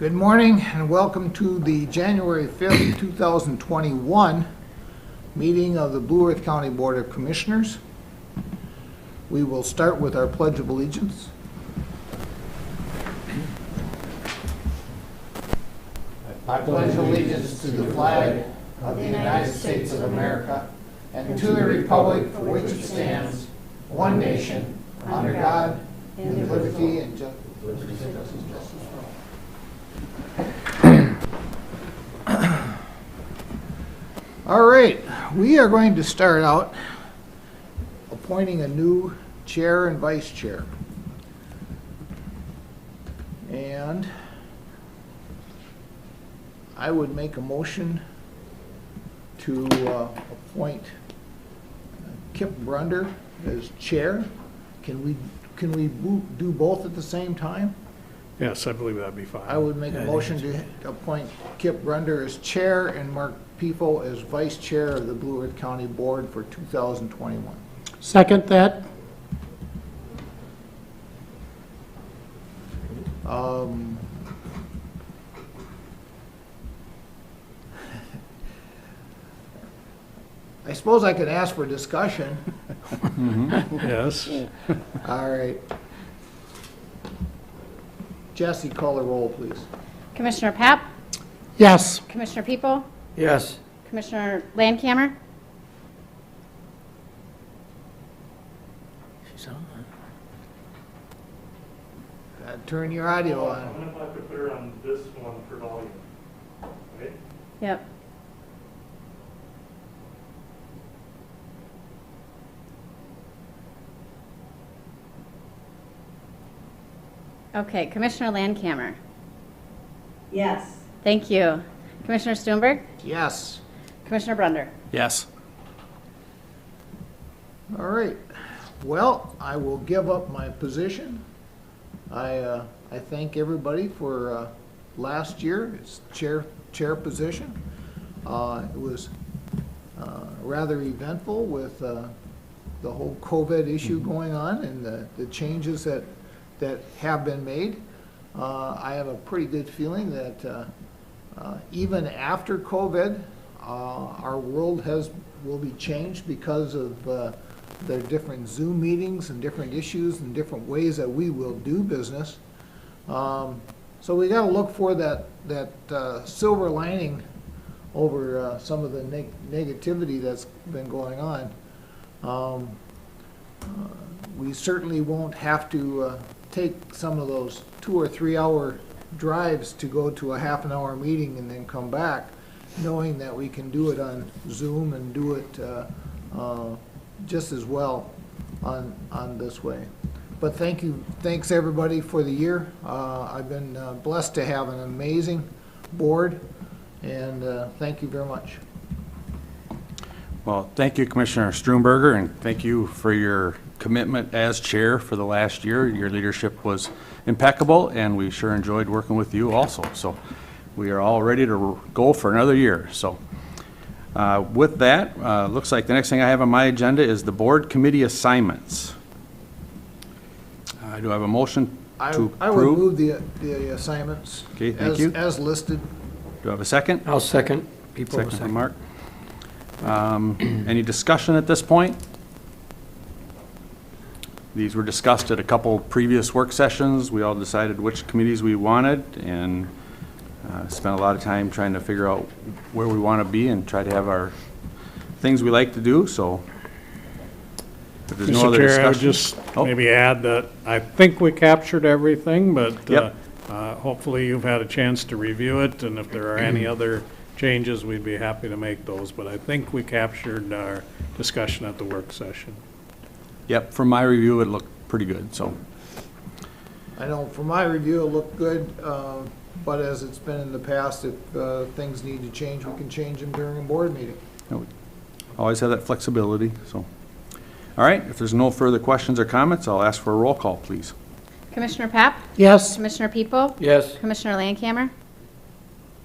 Good morning and welcome to the January 5th, 2021 meeting of the Blue Earth County Board of Commissioners. We will start with our Pledge of Allegiance. I pledge allegiance to the flag of the United States of America and to the republic for which it stands, one nation, under God, in liberty and justice for all. All right, we are going to start out appointing a new chair and vice chair. And I would make a motion to appoint Kip Brunder as chair. Can we do both at the same time? Yes, I believe that'd be fine. I would make a motion to appoint Kip Brunder as chair and Mark People as vice chair of the Blue Earth County Board for 2021. Second that. I suppose I could ask for discussion. Yes. All right. Jesse, call the roll, please. Commissioner Papp? Yes. Commissioner People? Yes. Commissioner Landcamer? She's on. Turn your audio on. I'm going to have to put her on this one for volume, right? Yep. Okay, Commissioner Landcamer? Yes. Thank you. Commissioner Stuenberg? Yes. Commissioner Brunder? Yes. All right. Well, I will give up my position. I thank everybody for last year. It's chair position. It was rather eventful with the whole COVID issue going on and the changes that have been made. I have a pretty good feeling that even after COVID, our world will be changed because of the different Zoom meetings and different issues and different ways that we will do business. So we got to look for that silver lining over some of the negativity that's been going on. We certainly won't have to take some of those 2 or 3 hour drives to go to a half-an-hour meeting and then come back, knowing that we can do it on Zoom and do it just as well on this way. But thanks everybody for the year. I've been blessed to have an amazing board, and thank you very much. Well, thank you, Commissioner Struenberger, and thank you for your commitment as chair for the last year. Your leadership was impeccable, and we sure enjoyed working with you also. So we are all ready to go for another year. So with that, looks like the next thing I have on my agenda is the board committee assignments. Do I have a motion to approve? I would move the assignments. Okay, thank you. As listed. Do I have a second? I'll second. People Second from Mark. Any discussion at this point? These were discussed at a couple previous work sessions. We all decided which committees we wanted and spent a lot of time trying to figure out where we want to be and try to have our things we like to do. So if there's no Mr. other Chair, I would discussion. just maybe add that I think we captured everything, but Yep. hopefully you've had a chance to review it, and if there are any other changes, we'd be happy to make those. But I think we captured our discussion at the work session. Yep, from my review, it looked pretty good, so. I know from my review it looked good, but as it's been in the past, if things need to change, we can change them during a board meeting. Always have that flexibility, so. All right, if there's no further questions or comments, I'll ask for a roll call, please. Commissioner Papp? Yes. Commissioner People? Yes. Commissioner Landcamer?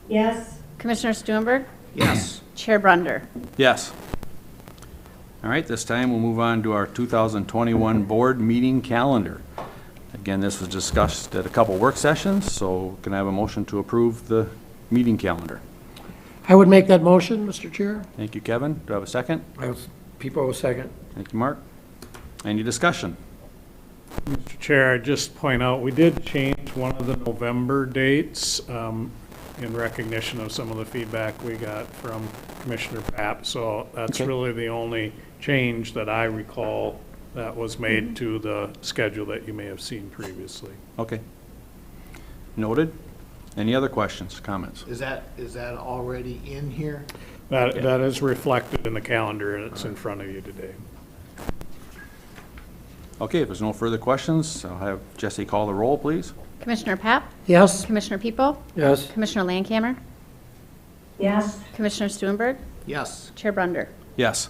Yes. Commissioner Stuenberg? Yes. Chair Brunder? Yes. All right, this time we'll move on to our 2021 board meeting calendar. Again, this was discussed at a couple work sessions, so can I have a motion to approve the meeting calendar? I would make that motion, Mr. Chair. Thank you, Kevin. Do I have a second? People will second. Thank you, Mark. Any discussion? Mr. Chair, I'd just point out, we did change one of the November dates in recognition of some of the feedback we got from Commissioner Papp. So that's Okay. really the only change that I recall that was made to the schedule that you may have seen previously. Okay. Noted. Any other questions, comments? Is that already in here? That is reflected in the calendar, and it's in front of you today. Okay, if there's no further questions, I'll have Jesse call the roll, please. Commissioner Papp? Yes? Commissioner People? Yes. Commissioner Landcamer? Yes. Commissioner Stuenberg? Yes. Chair Brunder? Yes.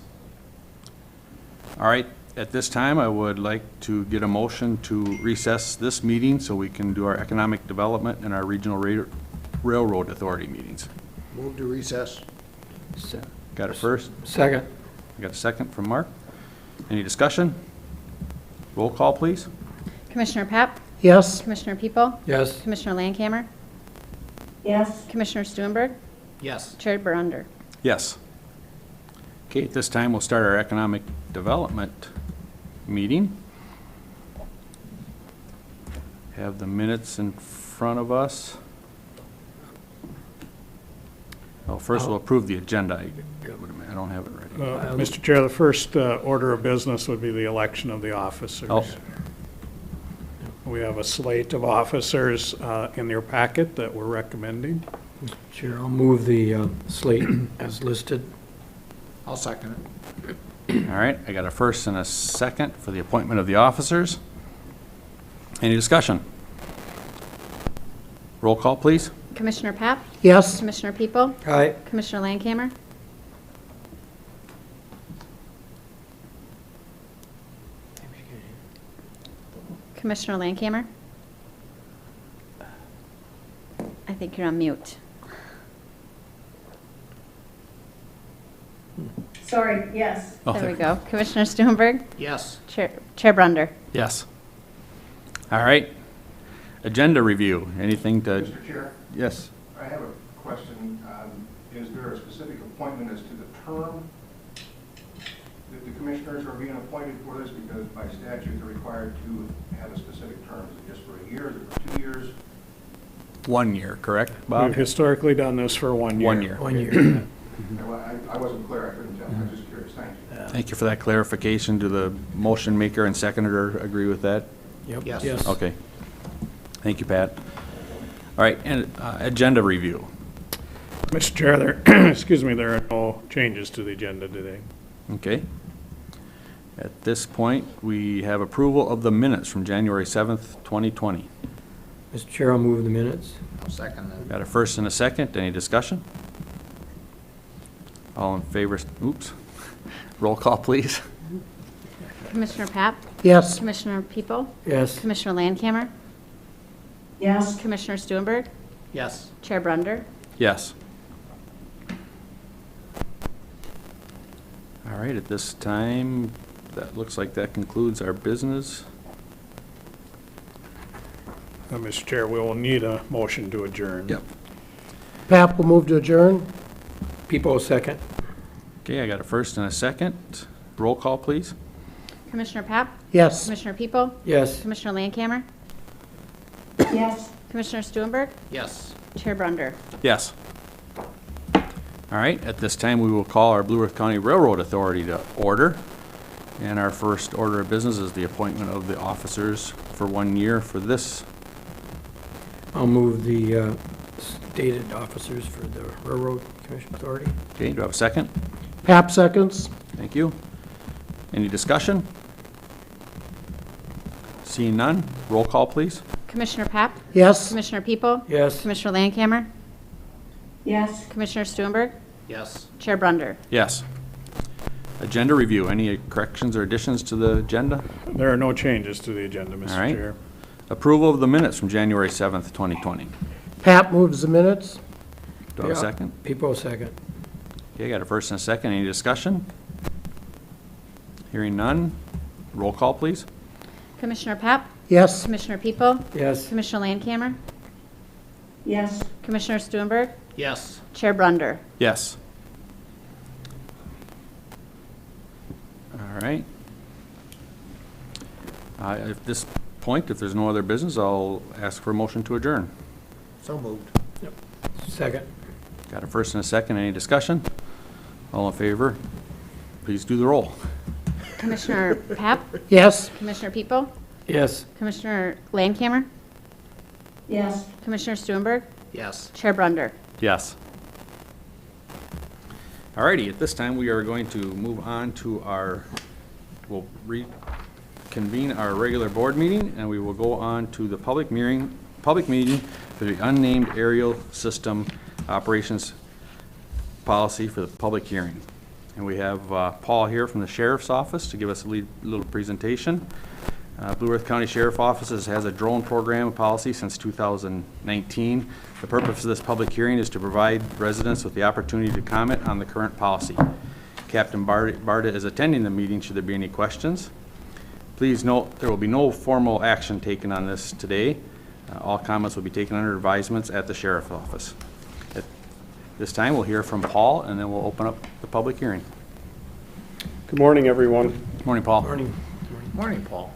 All right, at this time, I would like to get a motion to recess this meeting so we can do our economic development and our regional railroad authority meetings. Move to recess. Got it first? Second. Got a second from Mark? Any discussion? Roll call, please. Commissioner Papp? Yes? Commissioner People? Yes. Commissioner Landcamer? Yes. Commissioner Stuenberg? Yes. Chair Brunder? Yes. Okay, at this time, we'll start our economic development meeting. Have the minutes in front of us. Oh, first we'll approve the agenda. I don't have it ready. Mr. Chair, the first order of business would be the election of the officers. Oh. We have a slate of officers in your packet that we're recommending. Chair, I'll move the slate as listed. I'll second it. All right, I got a first and a second for the appointment of the officers. Any discussion? Roll call, please. Commissioner Papp? Yes? Commissioner People? Aye. Commissioner Landcamer? Commissioner Landcamer? I think you're on mute. Sorry, yes. Oh, There we go. Commissioner Stuenberg? Yes. Chair Brunder? Yes. All right. Agenda review. Anything to? Mr. Chair, Yes. I have a question. Is there a specific appointment as to the term that the commissioners are being appointed for this? Because by statute, they're required to have a specific term. Is it just for a year? Is it for 2 years? 1 year, correct, Bob? We've historically done this for 1 year. 1 year. 1 year. I wasn't clear. I couldn't tell. I was just curious. Thank you. Thank you for that clarification. Do the motion maker and seconder agree with that? Yes. Yes. Okay. Thank you, Pat. All right, and agenda review. Mr. Chair, there, excuse me, there are no changes to the agenda today. Okay. At this point, we have approval of the minutes from January 7th, 2020. Mr. Chair, I'll move the minutes. I'll second that. Got a first and a second. Any discussion? All in favor, oops. Roll call, please. Commissioner Papp? Yes? Commissioner People? Yes. Commissioner Landcamer? Yes. Commissioner Stuenberg? Yes. Chair Brunder? Yes. All right, at this time, that looks like that concludes our business. Mr. Chair, we will need a motion to adjourn. Yep. Pap will move to adjourn. People second. Okay, I got a first and a second. Roll call, please. Commissioner Papp? Yes? Commissioner People? Yes. Commissioner Landcamer? Yes. Commissioner Stuenberg? Yes. Chair Brunder? Yes. All right, at this time, we will call our Blue Earth County Railroad Authority to order. And our first order of business is the appointment of the officers for 1 year for this. I'll move the stated officers for the Railroad Commission Authority. Okay, do I have a second? Pap seconds. Thank you. Any discussion? Seeing none, roll call, please. Commissioner Papp? Yes? Commissioner People? Yes. Commissioner Landcamer? Yes. Commissioner Stuenberg? Yes. Chair Brunder? Yes. Agenda review, any corrections or additions to the agenda? There are no changes to the agenda, All Mr. right. Chair. Approval of the minutes from January 7th, 2020. Pap moves the minutes. Do I have a Yeah. second? People second. Okay, got a first and a second. Any discussion? Hearing none. Roll call, please. Commissioner Papp? Yes. Commissioner People, Yes. Commissioner Landcamer, Yes. Commissioner Stuenberg, Yes. Chair Brunder. Yes. All right. At this point, if there's no other business, I'll ask for a motion to adjourn. So moved. Second. Got a first and a second. Any discussion? All in favor? Please do the roll. Commissioner Pap, Yes. Commissioner People, Yes. Commissioner Landcamer, Yes. Commissioner Stuenberg, Yes. Chair Brunder. Yes. Alrighty, at this time, we are going to move on to we'll reconvene our regular board meeting, and we will go on to the public meeting for the unnamed aerial system operations policy for the public hearing. And we have Paul here from the Sheriff's Office to give us a little presentation. Blue Earth County Sheriff Office has a drone program policy since 2019. The purpose of this public hearing is to provide residents with the opportunity to comment on the current policy. Captain Barta is attending the meeting should there be any questions. Please note there will be no formal action taken on this today. All comments will be taken under advisements at the Sheriff's Office. At this time, we'll hear from Paul, and then we'll open up the public hearing. Good morning, everyone. Good morning, Paul. Morning. Morning, Paul.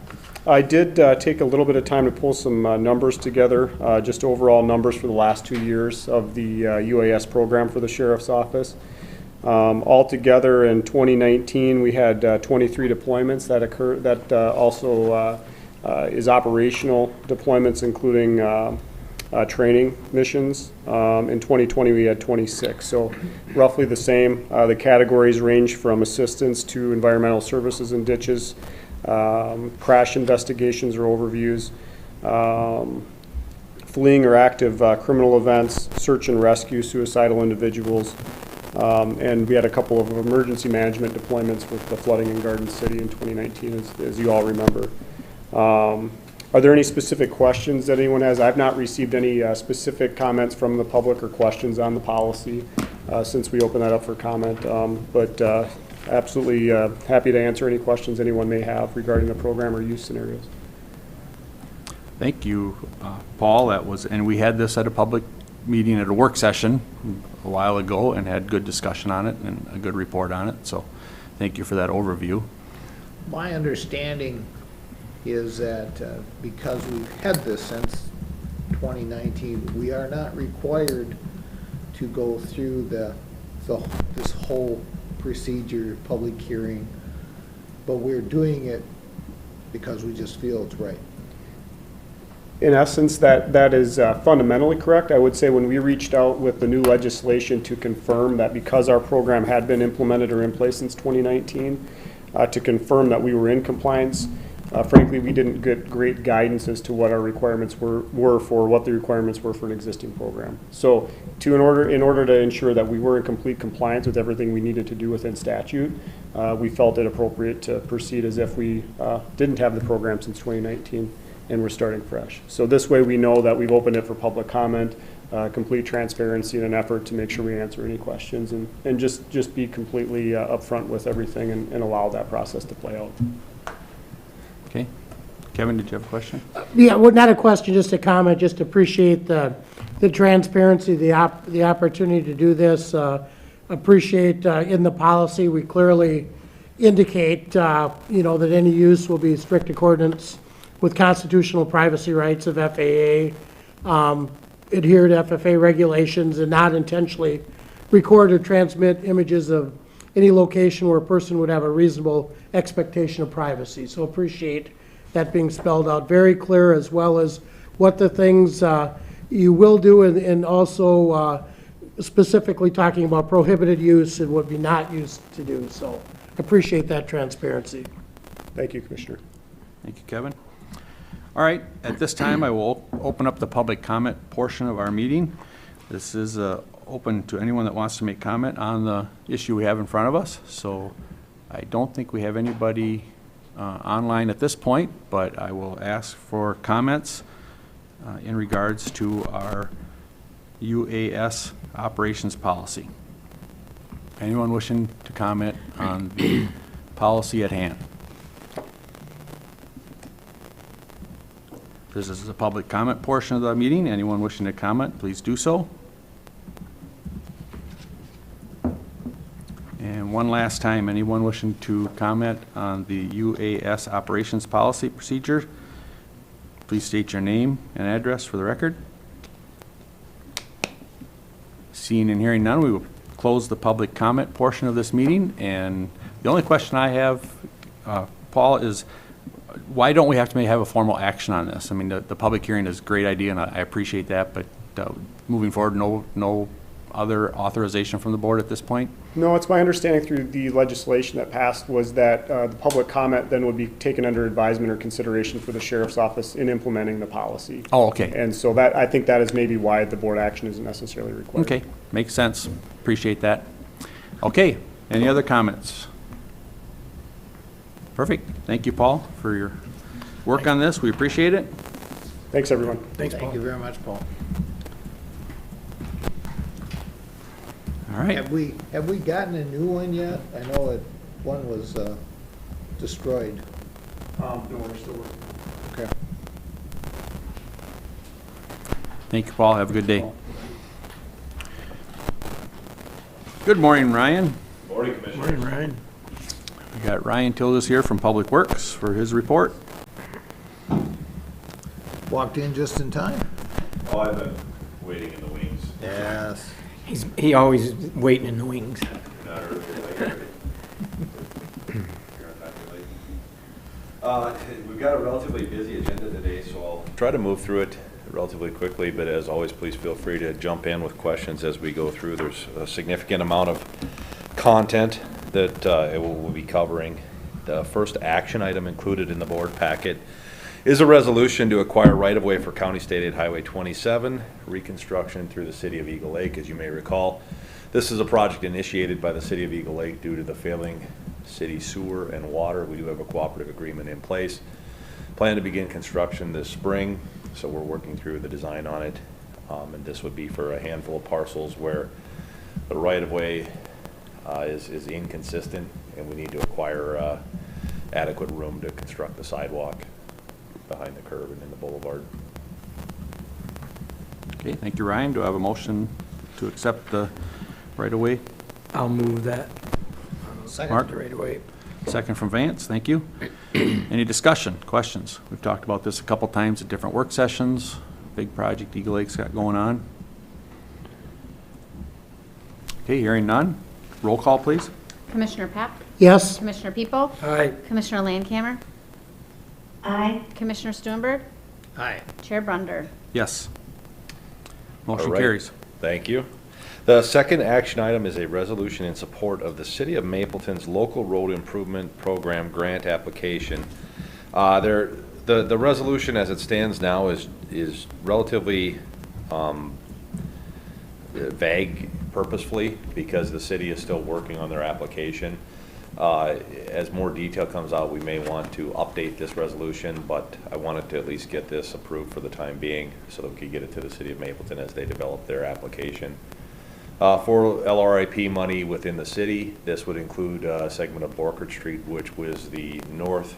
I did take a little bit of time to pull some numbers together, just overall numbers for the last 2 years of the UAS program for the Sheriff's Office. Altogether in 2019, we had 23 deployments that occurred, that also is operational deployments, including training missions. In 2020, we had 26, so roughly the same. The categories range from assistance to environmental services and ditches, crash investigations or overviews, fleeing or active criminal events, search and rescue, suicidal individuals, and we had a couple of emergency management deployments with the flooding in Garden City in 2019, as you all remember. Are there any specific questions that anyone has? I've not received any specific comments from the public or questions on the policy since we opened that up for comment, but absolutely happy to answer any questions anyone may have regarding the program or use scenarios. Thank you, Paul. And we had this at a public meeting at a work session a while ago and had good discussion on it and a good report on it. So thank you for that overview. My understanding is that because we've had this since 2019, we are not required to go through this whole procedure, public hearing, but we're doing it because we just feel it's right. In essence, that is fundamentally correct. I would say when we reached out with the new legislation to confirm that because our program had been implemented or in place since 2019, to confirm that we were in compliance, frankly, we didn't get great guidance as to what our requirements were for what the requirements were for an existing program. So in order to ensure that we were in complete compliance with everything we needed to do within statute, we felt it appropriate to proceed as if we didn't have the program since 2019 and we're starting fresh. So this way we know that we've opened it for public comment, complete transparency in an effort to make sure we answer any questions and just be completely upfront with everything and allow that process to play out. Okay. Kevin, did you have a question? Yeah, well, not a question, just a comment. Just appreciate the transparency, the opportunity to do this. Appreciate in the policy, we clearly indicate, that any use will be strict accordance with constitutional privacy rights of FAA, adhere to FFA regulations, and not intentionally record or transmit images of any location where a person would have a reasonable expectation of privacy. So appreciate that being spelled out very clear, as well as what the things you will do, and also specifically talking about prohibited use and what be not used to do. So appreciate that transparency. Thank you, Commissioner. Thank you, Kevin. All right, at this time, I will open up the public comment portion of our meeting. This is open to anyone that wants to make comment on the issue we have in front of us. So I don't think we have anybody online at this point, but I will ask for comments in regards to our UAS operations policy. Anyone wishing to comment on the policy at hand? This is the public comment portion of the meeting. Anyone wishing to comment, please do so. And one last time, anyone wishing to comment on the UAS operations policy procedure, please state your name and address for the record. Seeing and hearing none, we will close the public comment portion of this meeting. And the only question I have, Paul, is why don't we have to have a formal action on this? I mean, the public hearing is a great idea, and I appreciate that, but moving forward, no other authorization from the board at this point? No, it's my understanding through the legislation that passed was that the public comment then would be taken under advisement or consideration for the sheriff's office in implementing the policy. Oh, okay. And so that, I think that is maybe why the board action isn't necessarily required. Okay, makes sense. Appreciate that. Okay, any other comments? Perfect. Thank you, Paul, for your work on this. We appreciate it. Thanks, everyone. Thanks, Paul. Thank you very much, Paul. All right. Have we gotten a new one yet? I know that one was destroyed. No, we're still working. Okay. Thank you, Paul. Have a good day. Good morning, Ryan. Morning, Commissioner. Morning, Ryan. We got Ryan Tildes here from Public Works for his report. Walked in just in time. Oh, I've been waiting in the wings. Yes. He always waiting in the wings. Not early, late. We've got a relatively busy agenda today, so I'll try to move through it relatively quickly, but as always, please feel free to jump in with questions as we go through. There's a significant amount of content that we'll be covering. The first action item included in the board packet is a resolution to acquire right-of-way for County State Aid Highway 27, reconstruction through the city of Eagle Lake. As you may recall, this is a project initiated by the city of Eagle Lake due to the failing city sewer and water. We do have a cooperative agreement in place. Plan to begin construction this spring, so we're working through the design on it. And this would be for a handful of parcels where the right-of-way is inconsistent, and we need to acquire adequate room to construct the sidewalk behind the curb and in the boulevard. Okay, thank you, Ryan. Do I have a motion to accept the right-of-way? I'll move that Mark? right away. Second from Vance, thank you. Any discussion, questions? We've talked about this a couple times at different work sessions. Big project Eagle Lake's got going on. Okay, hearing none. Roll call, please. Commissioner Pap? Yes? Commissioner People? Aye. Commissioner Landcamer? Aye. Commissioner Stuenberg? Hi. Chair Brunder? Yes. Motion All right. carries. Thank you. The second action item is a resolution in support of the City of Mapleton's Local Road Improvement Program grant application. The resolution as it stands now is relatively vague purposefully because the city is still working on their application. As more detail comes out, we may want to update this resolution, but I wanted to at least get this approved for the time being so that we could get it to the City of Mapleton as they develop their application. For LRIP money within the city, this would include a segment of Borkert Street, which was the north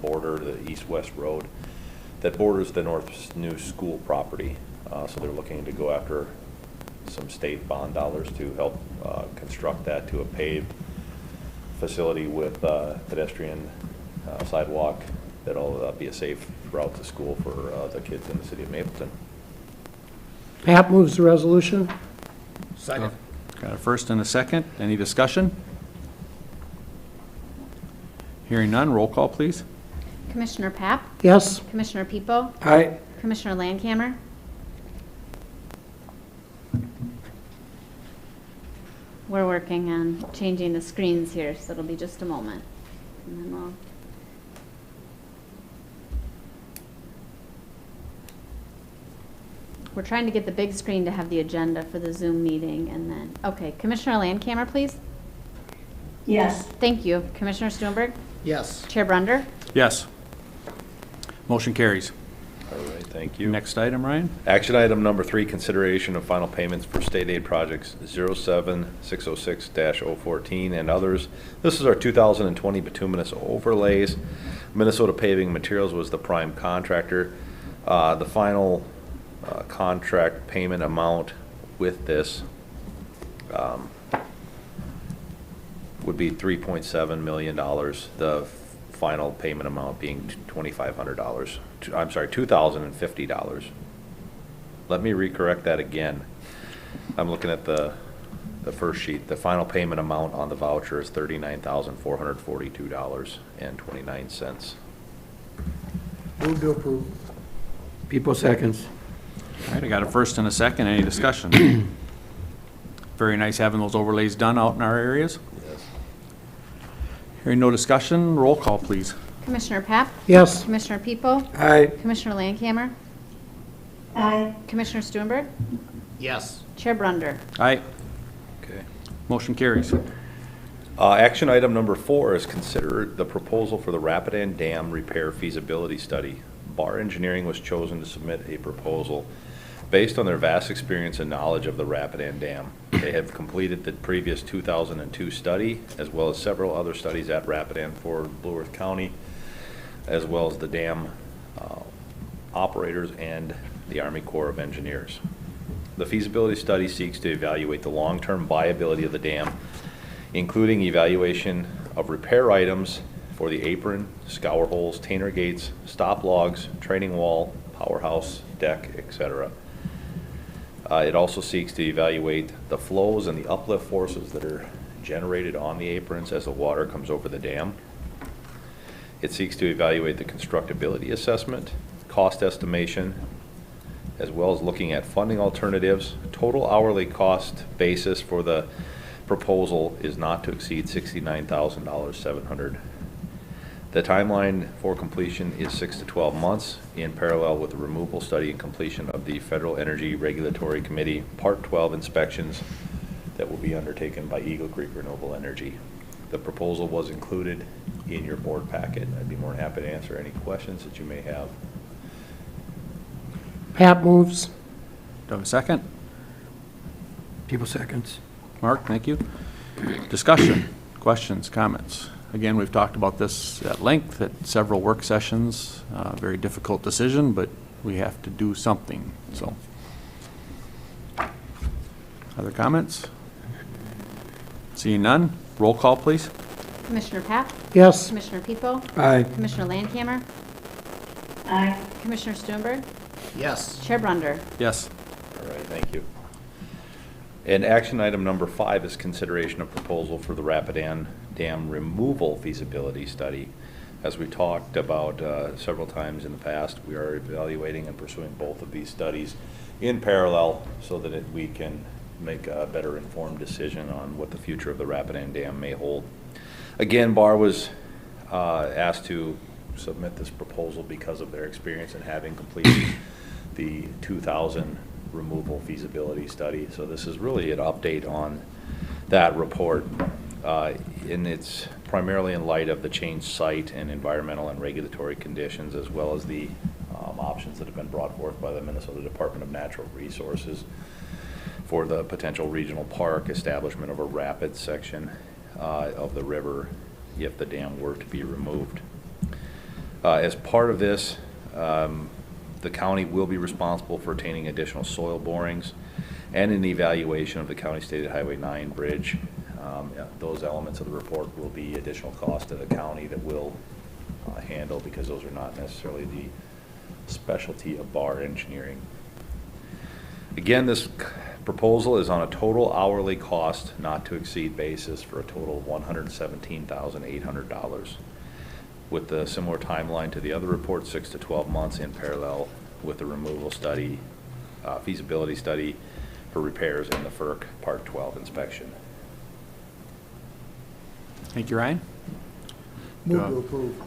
border, the east-west road that borders the North New School property. So they're looking to go after some state bond dollars to help construct that to a paved facility with pedestrian sidewalk that'll be a safe route to school for the kids in the city of Mapleton. Pap moves the resolution. Second. Got a first and a second. Any discussion? Hearing none, roll call, please. Commissioner Pap? Yes? Commissioner People? Aye. Commissioner Landcamer? We're working on changing the screens here, so it'll be just a moment. And then we'll... We're trying to get the big screen to have the agenda for the Zoom meeting, and then, okay, Commissioner Landcamer, please? Yes. Thank you. Commissioner Stuenberg? Yes. Chair Brunder? Yes. Motion carries. All right, thank you. Next item, Ryan? Action item number 3, consideration of final payments for state aid projects 07606-014 and others. This is our 2020 Bituminous Overlays. Minnesota Paving Materials was the prime contractor. The final contract payment amount with this would be $3.7 million. The final payment amount being $2,500. I'm sorry, $2,050. Let me recorrect that again. I'm looking at the first sheet. The final payment amount on the voucher is $39,442.29. Move to approve. People seconds. All right, I got a first and a second. Any discussion? Very nice having those overlays done out in our areas. Yes. Hearing no discussion, roll call, please. Commissioner Pap? Yes. Commissioner People? Aye. Commissioner Landcamer? Aye. Commissioner Stuenberg? Yes. Chair Brunder? Aye. Okay. Motion carries. Action item number 4 is consider the proposal for the Rapidan Dam Repair Feasibility Study. Bar Engineering was chosen to submit a proposal based on their vast experience and knowledge of the Rapidan Dam. They have completed the previous 2002 study, as well as several other studies at Rapidan for Blue Earth County, as well as the dam operators and the Army Corps of Engineers. The feasibility study seeks to evaluate the long-term viability of the dam, including evaluation of repair items for the apron, scour holes, Tainer gates, stop logs, training wall, powerhouse, deck, etc. It also seeks to evaluate the flows and the uplift forces that are generated on the aprons as the water comes over the dam. It seeks to evaluate the constructability assessment, cost estimation, as well as looking at funding alternatives. Total hourly cost basis for the proposal is not to exceed $69,700. The timeline for completion is 6 to 12 months in parallel with the removal study and completion of the Federal Energy Regulatory Committee Part 12 inspections that will be undertaken by Eagle Creek Renewable Energy. The proposal was included in your board packet. I'd be more than happy to answer any questions that you may have. Pap moves. Do I have a second? People seconds. Mark, thank you. Discussion, questions, comments? Again, we've talked about this at length at several work sessions. Very difficult decision, but we have to do something, so. Other comments? Seeing none, roll call, please. Commissioner Pap? Yes. Commissioner People? Aye. Commissioner Landcamer? Aye. Commissioner Stuenberg? Yes. Chair Brunder? Yes. All right, thank you. And action item number 5 is consideration of proposal for the Rapidan Dam Removal Feasibility Study. As we talked about several times in the past, we are evaluating and pursuing both of these studies in parallel so that we can make a better informed decision on what the future of the Rapidan Dam may hold. Again, BAR was asked to submit this proposal because of their experience in having completed the 2000 removal feasibility study. So this is really an update on that report. And it's primarily in light of the changed site and environmental and regulatory conditions, as well as the options that have been brought forth by the Minnesota Department of Natural Resources for the potential regional park establishment of a rapid section of the river if the dam were to be removed. As part of this, the county will be responsible for obtaining additional soil borings and an evaluation of the County State Highway 9 bridge. Those elements of the report will be additional cost to the county that will handle, because those are not necessarily the specialty of BAR Engineering. Again, this proposal is on a total hourly cost not to exceed basis for a total of $117,800. With the similar timeline to the other report, 6 to 12 months in parallel with the removal study, feasibility study for repairs and the FERC Part 12 inspection. Thank you, Ryan. Move to approve.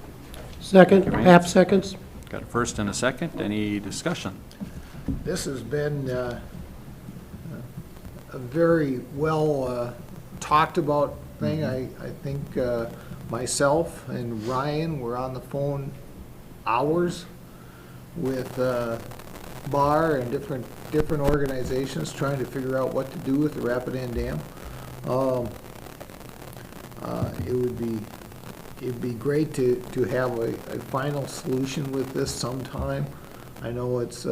Second. Thank you, Pap seconds. Got a first and a second. Any discussion? This has been a very well talked about thing. I think myself and Ryan were on the phone hours with BAR and different organizations trying to figure out what to do with the Rapidan Dam. It'd be great to have a final solution with this sometime. I know it's,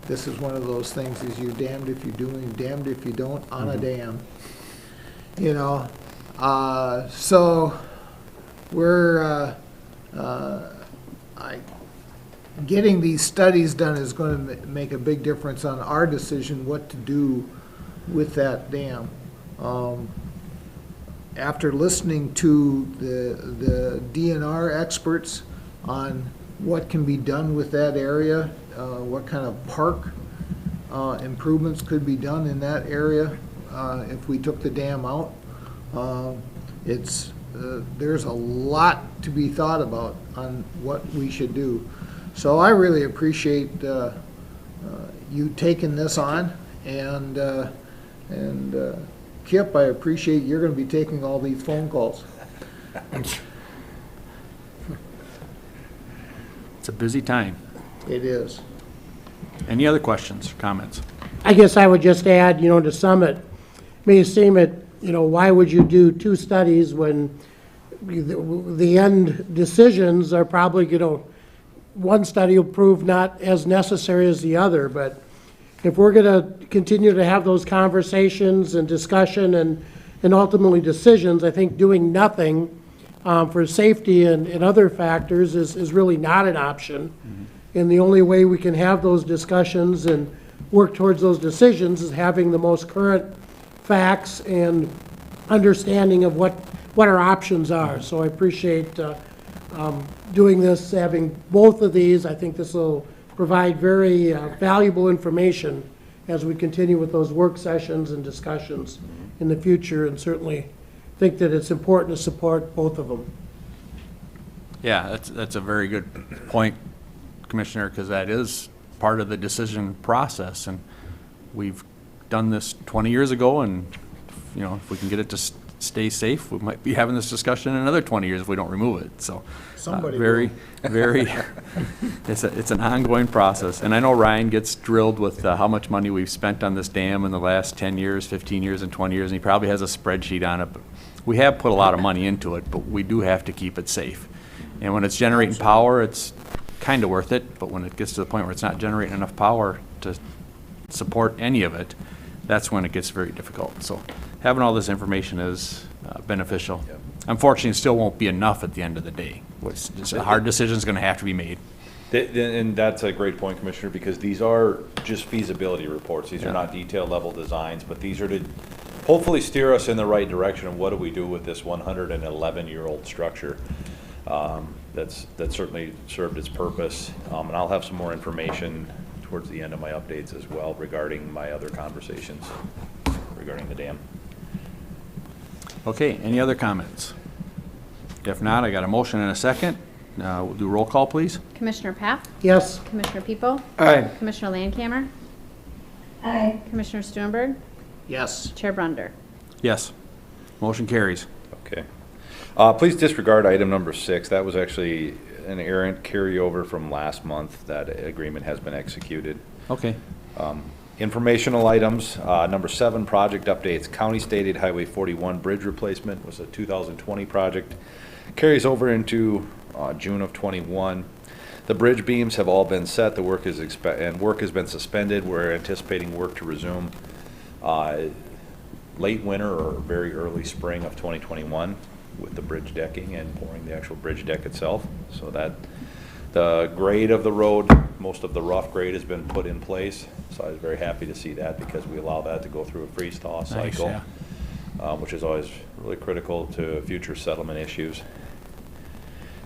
this is one of those things, is you're damned if you do and damned if you don't on a dam. You know, so we're, getting these studies done is going to make a big difference on our decision what to do with that dam. After listening to the DNR experts on what can be done with that area, what kind of park improvements could be done in that area if we took the dam out, there's a lot to be thought about on what we should do. So I really appreciate you taking this on, and Kip, I appreciate you're going to be taking all these phone calls. It's a busy time. It is. Any other questions or comments? I guess I would just add, to sum it, may seem it, why would you do two studies when the end decisions are probably, one study will prove not as necessary as the other, but if we're going to continue to have those conversations and discussion and ultimately decisions, I think doing nothing for safety and other factors is really not an option. And the only way we can have those discussions and work towards those decisions is having the most current facts and understanding of what our options are. So I appreciate doing this, having both of these. I think this will provide very valuable information as we continue with those work sessions and discussions in the future, and certainly think that it's important to support both of them. Yeah, that's a very good point, Commissioner, because that is part of the decision process, and we've done this 20 years ago, and if we can get it to stay safe, we might be having this discussion in another 20 years if we don't remove it. So very it's an ongoing process, and I know Ryan gets drilled with how much money we've spent on this dam in the last 10 years, 15 years, and 20 years, and he probably has a spreadsheet on it. But we have put a lot of money into it, but we do have to keep it safe. And when it's generating power, it's kind of worth it, but when it gets to the point where it's not generating enough power to support any of it, that's when it gets very difficult. So having all this information is beneficial. Yep. Unfortunately, it still won't be enough at the end of the day. It's a hard decision is going to have to be made. And that's a great point, Commissioner, because these are just feasibility reports. These are not detailed level designs, but these are to hopefully steer us in the right direction of what do we do with this 111-year-old structure. That's certainly served its purpose, and I'll have some more information towards the end of my updates as well regarding my other conversations regarding the dam. Okay, any other comments? If not, I got a motion and a second. We'll do roll call, please. Commissioner Paff? Yes. Commissioner People? Aye. Commissioner Landcamer? Aye. Commissioner Sturenberg? Yes. Chair Brunder? Yes. Motion carries. Okay. Please disregard item number 6. That was actually an errant carryover from last month. That agreement has been executed. Okay. Informational items, number 7, project updates. County stated Highway 41 bridge replacement was a 2020 project. Carries over into June of 21. The bridge beams have all been set. The work is work has been suspended. We're anticipating work to resume late winter or very early spring of 2021 with the bridge decking and pouring the actual bridge deck itself. So that the grade of the road, most of the rough grade has been put in place. So I was very happy to see that because we allow that to go through a freeze-thaw cycle, yeah. Which is always really critical to future settlement issues.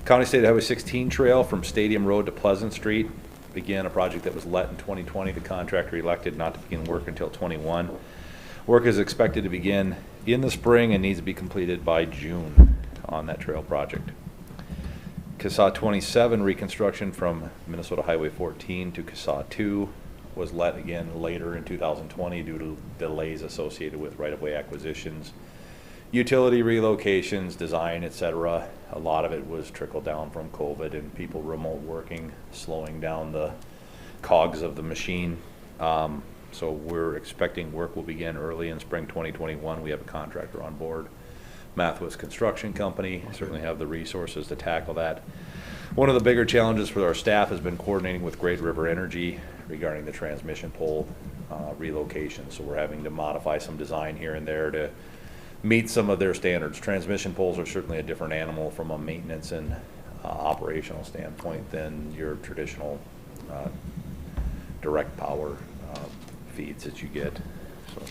County State Highway 16 trail from Stadium Road to Pleasant Street began a project that was let in 2020. The contractor elected not to begin work until 21. Work is expected to begin in the spring and needs to be completed by June on that trail project. Casa 27 reconstruction from Minnesota Highway 14 to Casa 2 was let again later in 2020 due to delays associated with right-of-way acquisitions, utility relocations, design, etc. A lot of it was trickled down from COVID and people remote working, slowing down the cogs of the machine. So we're expecting work will begin early in spring 2021. We have a contractor on board Mathis Construction Company. Certainly have the resources to tackle that. One of the bigger challenges for our staff has been coordinating with Great River Energy regarding the transmission pole relocation. So we're having to modify some design here and there to meet some of their standards. Transmission poles are certainly a different animal from a maintenance and operational standpoint than your traditional direct power feeds that you get. So,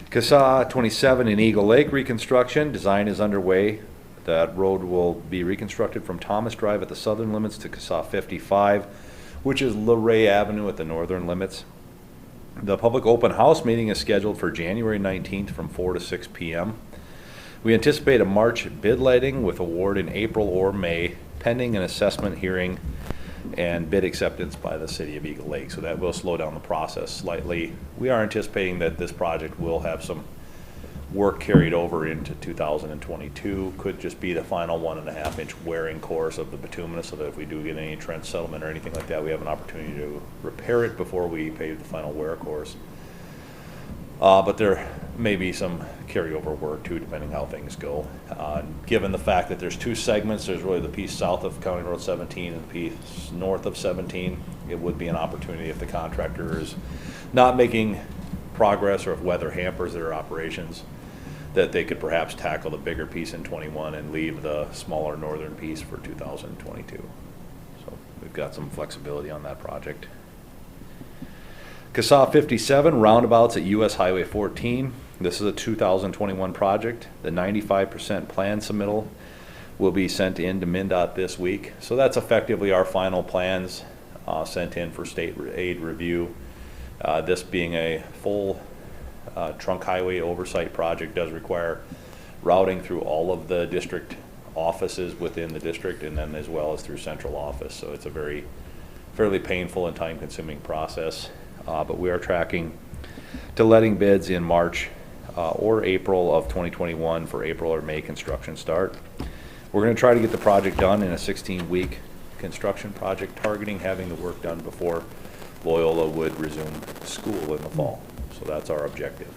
Casa 27 in Eagle Lake reconstruction. Design is underway. That road will be reconstructed from Thomas Drive at the southern limits to Casa 55, which is Luray Avenue at the northern limits. The public open house meeting is scheduled for January 19th from 4 to 6 p.m. We anticipate a March bid letting with award in April or May, pending an assessment hearing and bid acceptance by the city of Eagle Lake. So that will slow down the process slightly. We are anticipating that this project will have some work carried over into 2022. Could just be the final 1.5 inch wearing course of the bituminous, so that if we do get any trench settlement or anything like that, we have an opportunity to repair it before we pave the final wear course. But there may be some carryover work too, depending how things go. Given the fact that there's 2 segments, there's really the piece south of County Road 17 and the piece north of 17. It would be an opportunity if the contractor is not making progress or if weather hampers their operations, that they could perhaps tackle the bigger piece in 21 and leave the smaller northern piece for 2022. So we've got some flexibility on that project. Casa 57, roundabouts at US Highway 14. This is a 2021 project. The 95% plan submittal will be sent in to MnDOT this week. So that's effectively our final plans sent in for state aid review. This being a full trunk highway oversight project does require routing through all of the district offices within the district, and then as well as through central office. So it's a fairly painful and time-consuming process. But we are tracking to letting bids in March or April of 2021 for April or May construction start. We're going to try to get the project done in a 16-week construction project, targeting having the work done before Loyola would resume school in the fall. So that's our objective.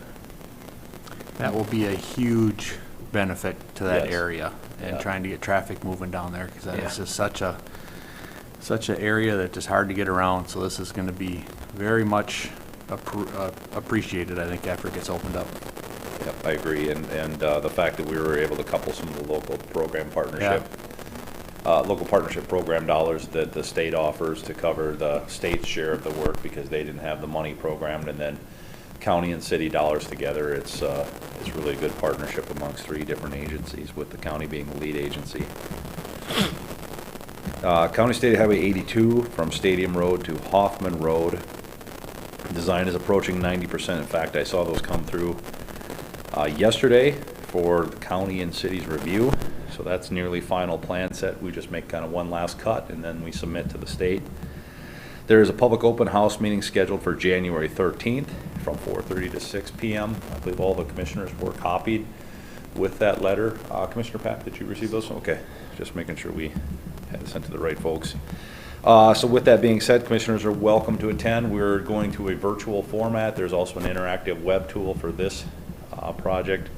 That will be a huge benefit to that Yes. area, and Yeah. trying to get traffic moving down there, because that Yeah. is just such an area that is hard to get around. So this is going to be very much appreciated, I think, after it gets opened up. Yep, I agree, and the fact that we were able to couple some of the local program partnership, local partnership program dollars that the state offers to cover the state's share of the work because they didn't have the money programmed, and then county and city dollars together. It's really a good partnership amongst 3 different agencies, with the county being the lead agency. County State Highway 82 from Stadium Road to Hoffman Road. Design is approaching 90%. In fact, I saw those come through yesterday for the county and city's review. So that's nearly final plan set. We just make kind of one last cut and then we submit to the state. There is a public open house meeting scheduled for January 13th from 4:30 to 6 p.m. I believe all the commissioners were copied with that letter. Commissioner Papp, did you receive those? Okay, just making sure we had it sent to the right folks. So with that being said, commissioners are welcome to attend. We're going to a virtual format. There's also an interactive web tool for this project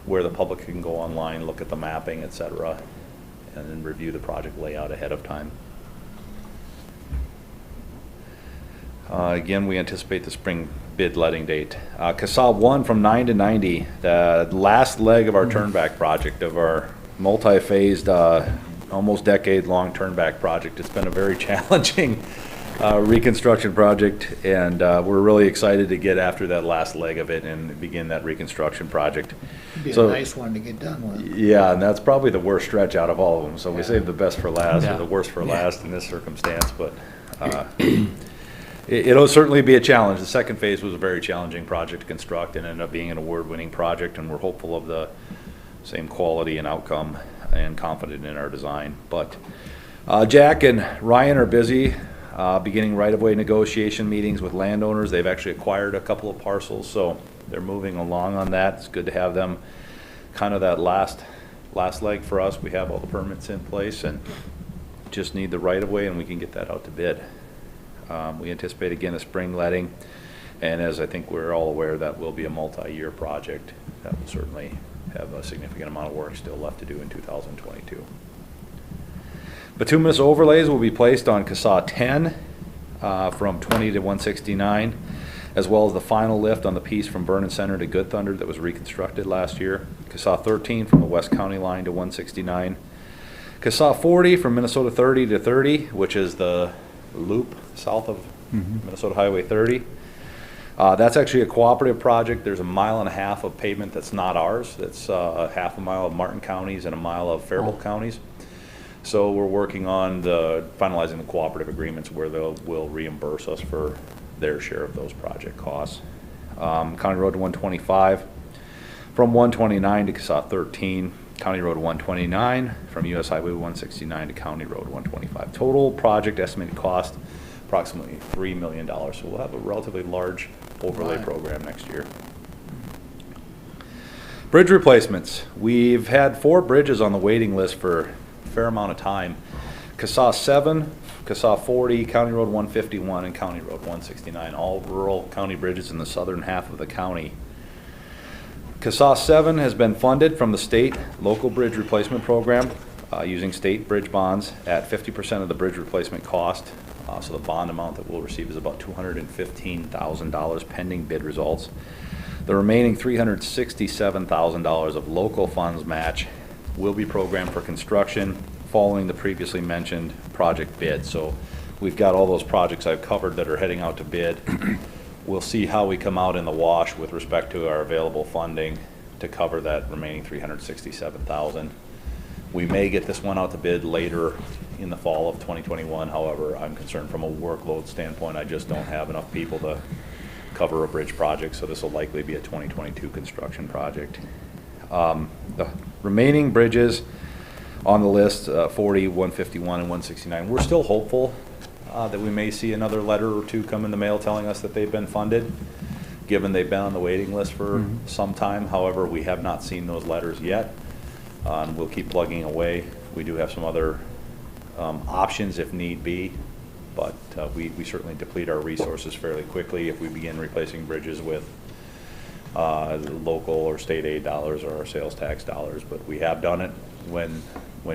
where the public can go online, look at the mapping, etc., and then review the project layout ahead of time. Again, we anticipate the spring bid letting date. Casa 1 from 9 to 90, the last leg of our turnback project, of our multi-phased, almost decade-long turnback project. It's been a very challenging reconstruction project, and we're really excited to get after that last leg of it and begin that reconstruction project. It'd be So- a nice one to get done with. Yeah, and that's probably the worst stretch out of all of them, so we saved the best for last, Yeah. or the worst for last in this circumstance, but it'll certainly be a challenge. The second phase was a very challenging project to construct and ended up being an award-winning project, and we're hopeful of the same quality and outcome and confident in our design. But Jack and Ryan are busy beginning right-of-way negotiation meetings with landowners. They've actually acquired a couple of parcels, so they're moving along on that. It's good to have them kind of that last leg for us. We have all the permits in place and just need the right-of-way, and we can get that out to bid. We anticipate, again, a spring letting, and as I think we're all aware, that will be a multi-year project. That will certainly have a significant amount of work still left to do in 2022. Bituminous overlays will be placed on Casa 10 from 20 to 169, as well as the final lift on the piece from Vernon Center to Good Thunder that was reconstructed last year. Casa 13 from the West County line to 169. Casa 40 from Minnesota 30 to 30, which is the loop south of Minnesota Highway 30. That's actually a cooperative project. There's 1.5 miles of pavement that's not ours. That's half a mile of Martin counties and 1 mile of Faribault counties. So we're working on finalizing the cooperative agreements where will reimburse us for their share of those project costs. County Road 125 from 129 to Casa 13. County Road 129 from US Highway 169 to County Road 125. Total project estimated cost approximately $3 million. So we'll have a relatively large overlay program next year. Bridge replacements. We've had 4 bridges on the waiting list for a fair amount of time. Casa 7, Casa 40, County Road 151, and County Road 169, all rural county bridges in the southern half of the county. Casa 7 has been funded from the state local bridge replacement program using state bridge bonds at 50% of the bridge replacement cost. So the bond amount that we'll receive is about $215,000 pending bid results. The remaining $367,000 of local funds match will be programmed for construction following the previously mentioned project bid. So we've got all those projects I've covered that are heading out to bid. We'll see how we come out in the wash with respect to our available funding to cover that remaining $367,000. We may get this one out to bid later in the fall of 2021. However, I'm concerned from a workload standpoint. I just don't have enough people to cover a bridge project, so this will likely be a 2022 construction project. The remaining bridges on the list, 40, 151, and 169, we're still hopeful that we may see another letter or two come in the mail telling us that they've been funded, given they've been on the waiting list for some time. However, we have not seen those letters yet. We'll keep plugging away. We do have some other options if need be, but we certainly deplete our resources fairly quickly if we begin replacing bridges with local or state aid dollars or our sales tax dollars. But we have done it when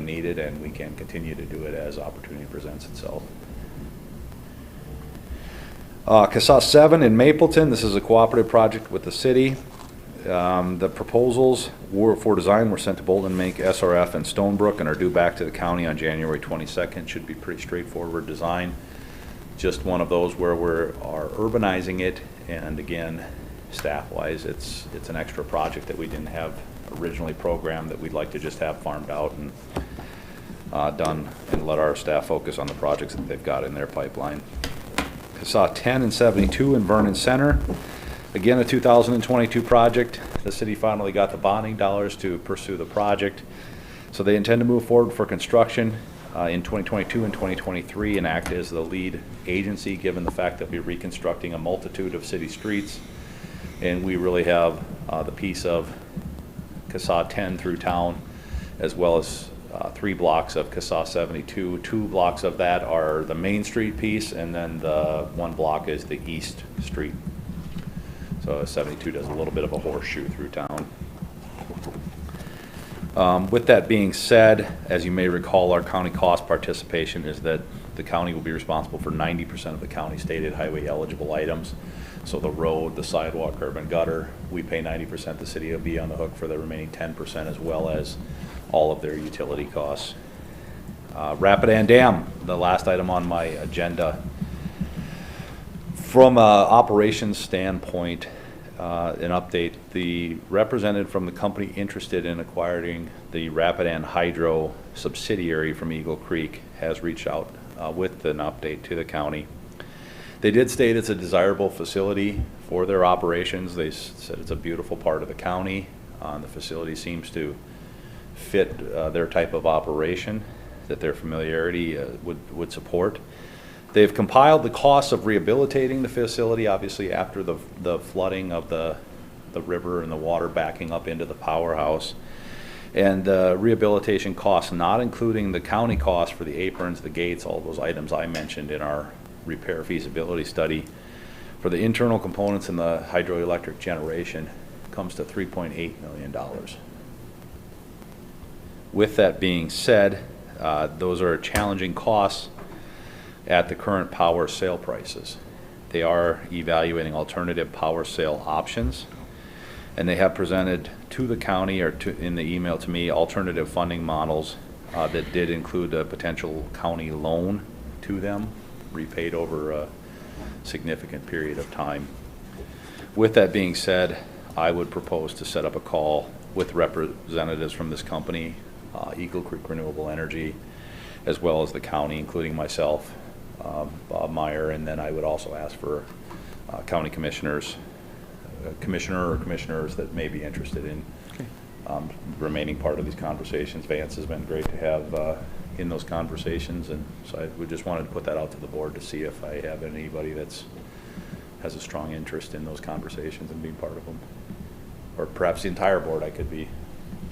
needed, and we can continue to do it as opportunity presents itself. Casa 7 in Mapleton, this is a cooperative project with the city. The proposals for design were sent to Bolton, Mink, SRF, and Stonebrook and are due back to the county on January 22nd. Should be pretty straightforward design. Just one of those where we are urbanizing it, and again, staff-wise, it's an extra project that we didn't have originally programmed that we'd like to just have farmed out and done, and let our staff focus on the projects that they've got in their pipeline. Casa 10 and 72 in Vernon Center. Again, a 2022 project. The city finally got the bonding dollars to pursue the project. So they intend to move forward for construction in 2022 and 2023 and act as the lead agency, given the fact that we're reconstructing a multitude of city streets. And we really have the piece of Casa 10 through town, as well as 3 blocks of Casa 72. 2 blocks of that are the Main Street piece, and then the 1 block is the East Street. So 72 does a little bit of a horseshoe through town. With that being said, as you may recall, our county cost participation is that the county will be responsible for 90% of the county stated highway eligible items. So the road, the sidewalk, curb and gutter, we pay 90%. The city will be on the hook for the remaining 10%, as well as all of their utility costs. Rapidan Dam, the last item on my agenda. From an operations standpoint, an update, the representative from the company interested in acquiring the Rapidan Hydro subsidiary from Eagle Creek has reached out with an update to the county. They did state it's a desirable facility for their operations. They said it's a beautiful part of the county. The facility seems to fit their type of operation that their familiarity would support. They've compiled the costs of rehabilitating the facility, obviously after the flooding of the river and the water backing up into the powerhouse. And the rehabilitation costs, not including the county costs for the aprons, the gates, all those items I mentioned in our repair feasibility study, for the internal components and the hydroelectric generation, comes to $3.8 million. With that being said, those are challenging costs at the current power sale prices. They are evaluating alternative power sale options, and they have presented to the county, or in the email to me, alternative funding models that did include a potential county loan to them, repaid over a significant period of time. With that being said, I would propose to set up a call with representatives from this company, Eagle Creek Renewable Energy, as well as the county, including myself, Bob Meyer, and then I would also ask for county commissioners, commissioner or commissioners that may be interested in remaining part of these conversations. Vance has been great to have in those conversations, and so I would just wanted to put that out to the board to see if I have anybody that's has a strong interest in those conversations and being part of them. Or perhaps the entire board I could be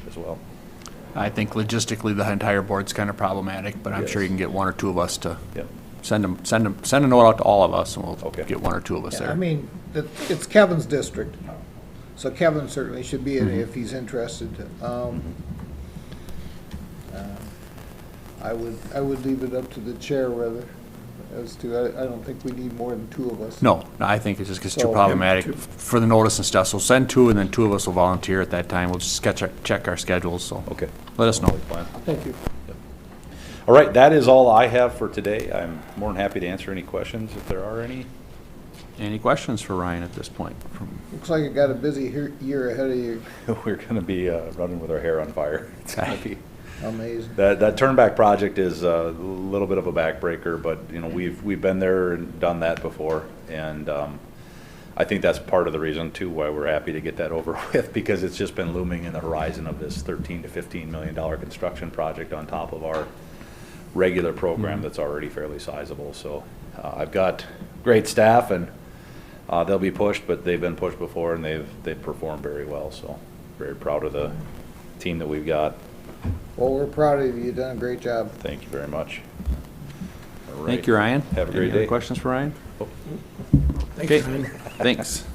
as well. I think logistically, the entire board's kind of problematic, but I'm sure you can get one or two of us to send a note out to all of us, and we'll get one or two of us Yeah, there. I mean, it's Kevin's district, so Kevin certainly should be in it if he's interested. I would leave it up to the chair rather, as to, I don't think we need more than two of us. No, I think it just gets too So- problematic for the notice and stuff. So send two, and then two of us will volunteer at that time. We'll just check our schedules, so Okay. let us know. Thank you. All right, that is all I have for today. I'm more than happy to answer any questions if there are any. Any questions for Ryan at this point? Looks like you got a busy year ahead of you. We're going to be running with our hair on fire. It's going to be Amazing. that turnback project is a little bit of a backbreaker, but you know we've been there and done that before, and I think that's part of the reason too why we're happy to get that over with, because it's just been looming in the horizon of this $13 to $15 million construction project on top of our regular program that's already fairly sizable. So I've got great staff, and they'll be pushed, but they've been pushed before, and they've performed very well. So very proud of the team that we've got. Well, we're proud of you. You've done a great job. Thank you very much. All right. Thank you, Ryan. Have a great Any other day. questions for Ryan? Thanks, Okay, Ryan. thanks.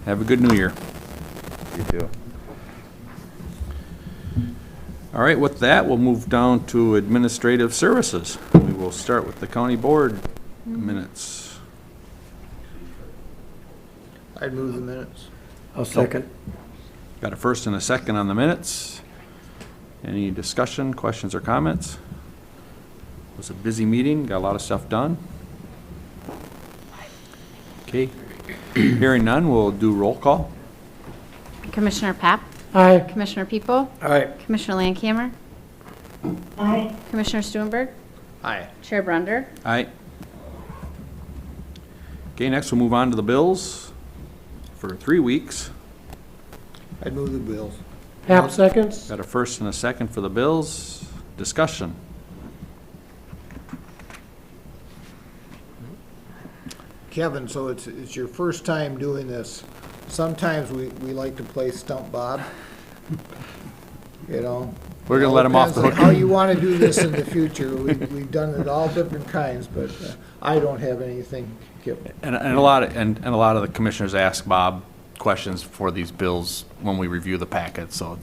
Have a good new year. You too. All right, with that, we'll move down to administrative services. We will start with the county board minutes. I'd move the minutes. I'll second. Got a first and a second on the minutes. Any discussion, questions, or comments? It was a busy meeting, got a lot of stuff done. Okay, hearing none, we'll do roll call. Commissioner Pap, Aye. Commissioner People, All right. Commissioner Landcamer, Aye. Commissioner Stuenberg, Aye. Chair Brunder. Aye. Okay, next we'll move on to the bills for 3 weeks. I'd move the bills. Hap seconds. Got a first and a second for the bills. Discussion. Kevin, so it's your first time doing this. Sometimes we like to play Stump Bob. You know? We're gonna let him off the Depends hook. on how you want to do this in the future. We've done it all different kinds, but I don't have anything, Kip. And a lot of the commissioners ask Bob questions for these bills when we review the packet, so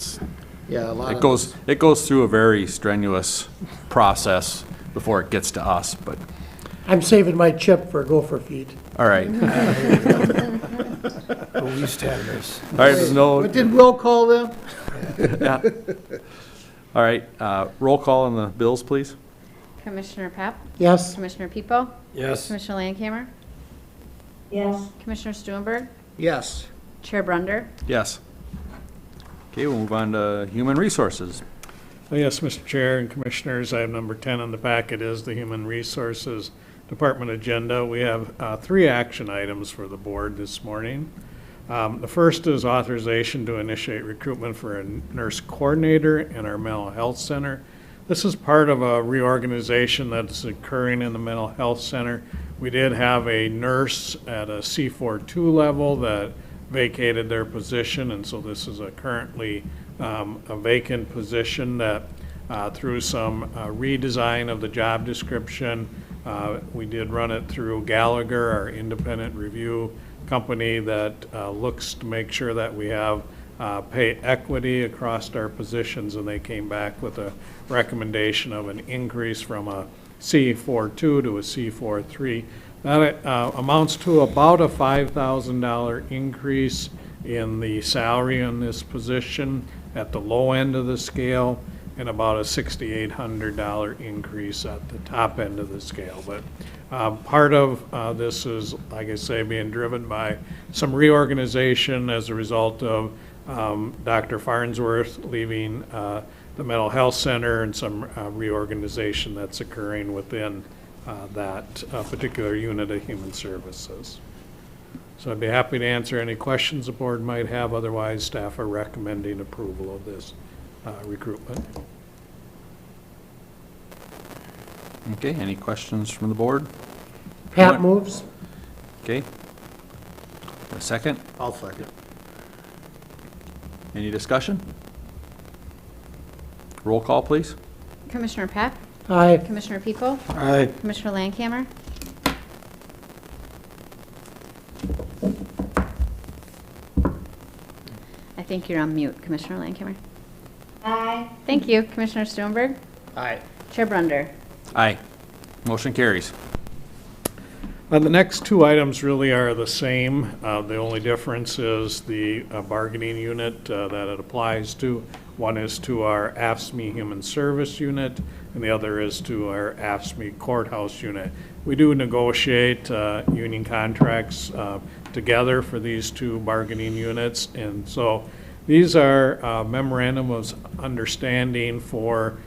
Yeah, a lot it of. goes through a very strenuous process before it gets to us, but, I'm saving my chip for Gopher Feet. all right. Oh, we used to have this. All right, there's no, What did Will call them? yeah. All right, roll call on the bills, please. Commissioner Pap, Yes. Commissioner People, Yes. Commissioner Landcamer, Yes. Commissioner Stuenberg, Yes. Chair Brunder. Yes. Okay, we'll move on to human resources. Yes, Mr. Chair and Commissioners, item number 10 on the packet is the Human Resources Department agenda. We have 3 action items for the board this morning. The first is authorization to initiate recruitment for a nurse coordinator in our mental health center. This is part of a reorganization that's occurring in the mental health center. We did have a nurse at a C4-2 level that vacated their position, and so this is currently a vacant position that through some redesign of the job description, we did run it through Gallagher, our independent review company that looks to make sure that we have pay equity across our positions, and they came back with a recommendation of an increase from a C42 to a C43. That amounts to about a $5,000 increase in the salary in this position at the low end of the scale, and about a $6,800 increase at the top end of the scale. But part of this is, like I say, being driven by some reorganization as a result of Dr. Farnsworth leaving the Mental Health Center, and some reorganization that's occurring within that particular unit of Human Services. So I'd be happy to answer any questions the board might have. Otherwise, staff are recommending approval of this recruitment. Okay, any questions from the board? Pat moves. Okay. A second? I'll second. Any discussion? Roll call, please. Commissioner Pap, Aye. Commissioner People, Aye. Commissioner Landcamer. I think you're on mute, Commissioner Landcamer. Aye. Thank you, Commissioner Stuenberg. Aye. Chair Brunder. Aye. Motion carries. The next two items really are the same. The only difference is the bargaining unit that it applies to. One is to our AFSCME Human Service Unit, and the other is to our AFSCME Courthouse Unit. We do negotiate union contracts together for these two bargaining units, and so these are memorandum of understanding for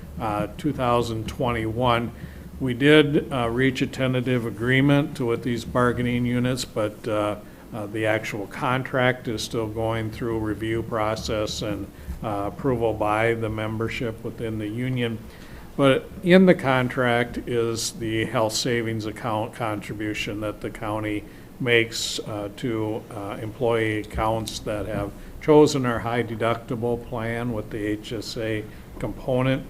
2021. We did reach a tentative agreement with these bargaining units, but the actual contract is still going through a review process and approval by the membership within the union. But in the contract is the health savings account contribution that the county makes to employee accounts that have chosen our high deductible plan with the HSA component.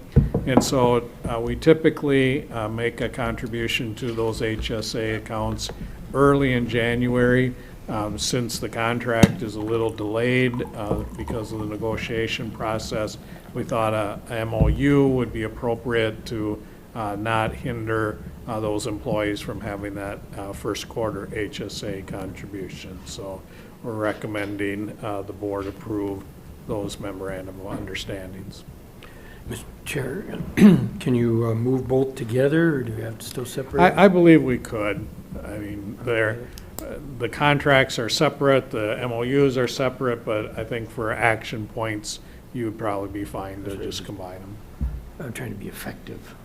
And so we typically make a contribution to those HSA accounts early in January. Since the contract is a little delayed because of the negotiation process, we thought a MOU would be appropriate to not hinder those employees from having that first quarter HSA contribution. So we're recommending the board approve those memorandum of understandings. Mr. Chair, can you move both together, or do you have to still separate? I believe we could. I mean, the contracts are separate, the MOUs are separate, but I think for action points, you would probably be fine to just combine them. I'm trying to be effective,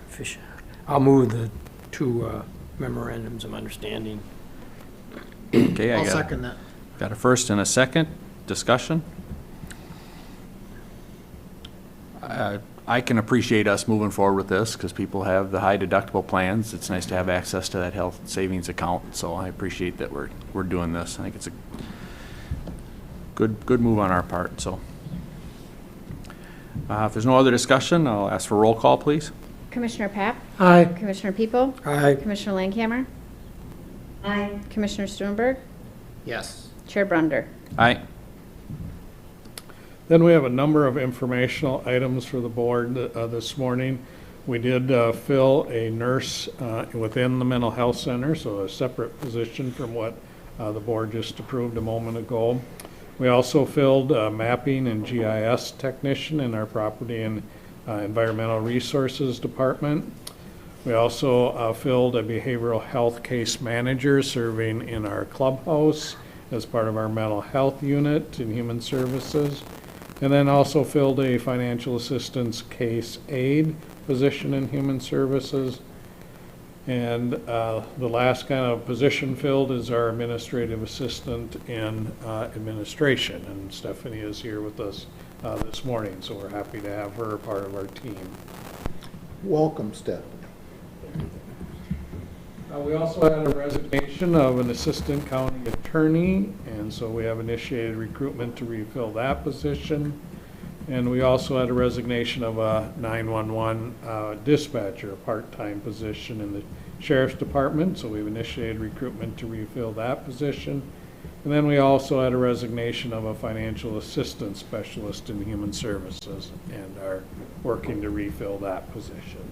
efficient. I'll move the two memorandums of understanding. Okay, I'll second that. Got a first and a second. Discussion? I can appreciate us moving forward with this because people have the high deductible plans. It's nice to have access to that health savings account, so I appreciate that we're doing this. I think it's a good move on our part. So if there's no other discussion, I'll ask for roll call, please. Commissioner Pap, Aye. Commissioner People, Aye. Commissioner Landcamer, Aye. Commissioner Stuenberg, Yes. Chair Brunder. Aye. Then we have a number of informational items for the board this morning. We did fill a nurse within the mental health center, so a separate position from what the board just approved a moment ago. We also filled a mapping and GIS technician in our property and environmental resources department. We also filled a behavioral health case manager serving in our clubhouse as part of our mental health unit in human services. And then also filled a financial assistance case aide position in human services. And the last kind of position filled is our administrative assistant in administration. And Stephanie is here with us this morning, so we're happy to have her part of our team. Welcome, Stephanie. We also had a resignation of an assistant county attorney, and so we have initiated recruitment to refill that position. And we also had a resignation of a 911 dispatcher, a part-time position in the sheriff's department, so we've initiated recruitment to refill that position. And then we also had a resignation of a financial assistance specialist in human services and are working to refill that position.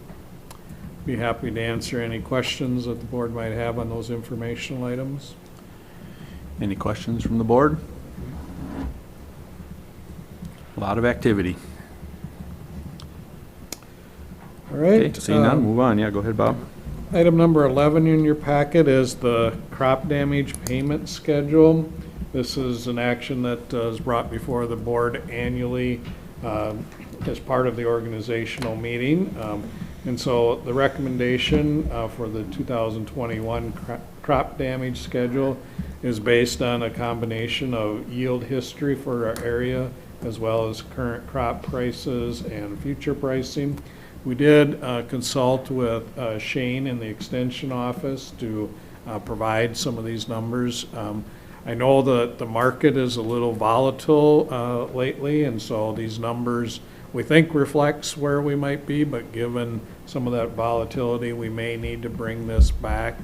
Be happy to answer any questions that the board might have on those informational items. Any questions from the board? A lot of activity. All right. Okay, seeing none, move on. Yeah, go ahead, Bob. Item number 11 in your packet is the crop damage payment schedule. This is an action that is brought before the board annually as part of the organizational meeting. And so the recommendation for the 2021 crop damage schedule is based on a combination of yield history for our area as well as current crop prices and future pricing. We did consult with Shane in the Extension office to provide some of these numbers. I know that the market is a little volatile lately, and so these numbers we think reflects where we might be, but given some of that volatility, we may need to bring this back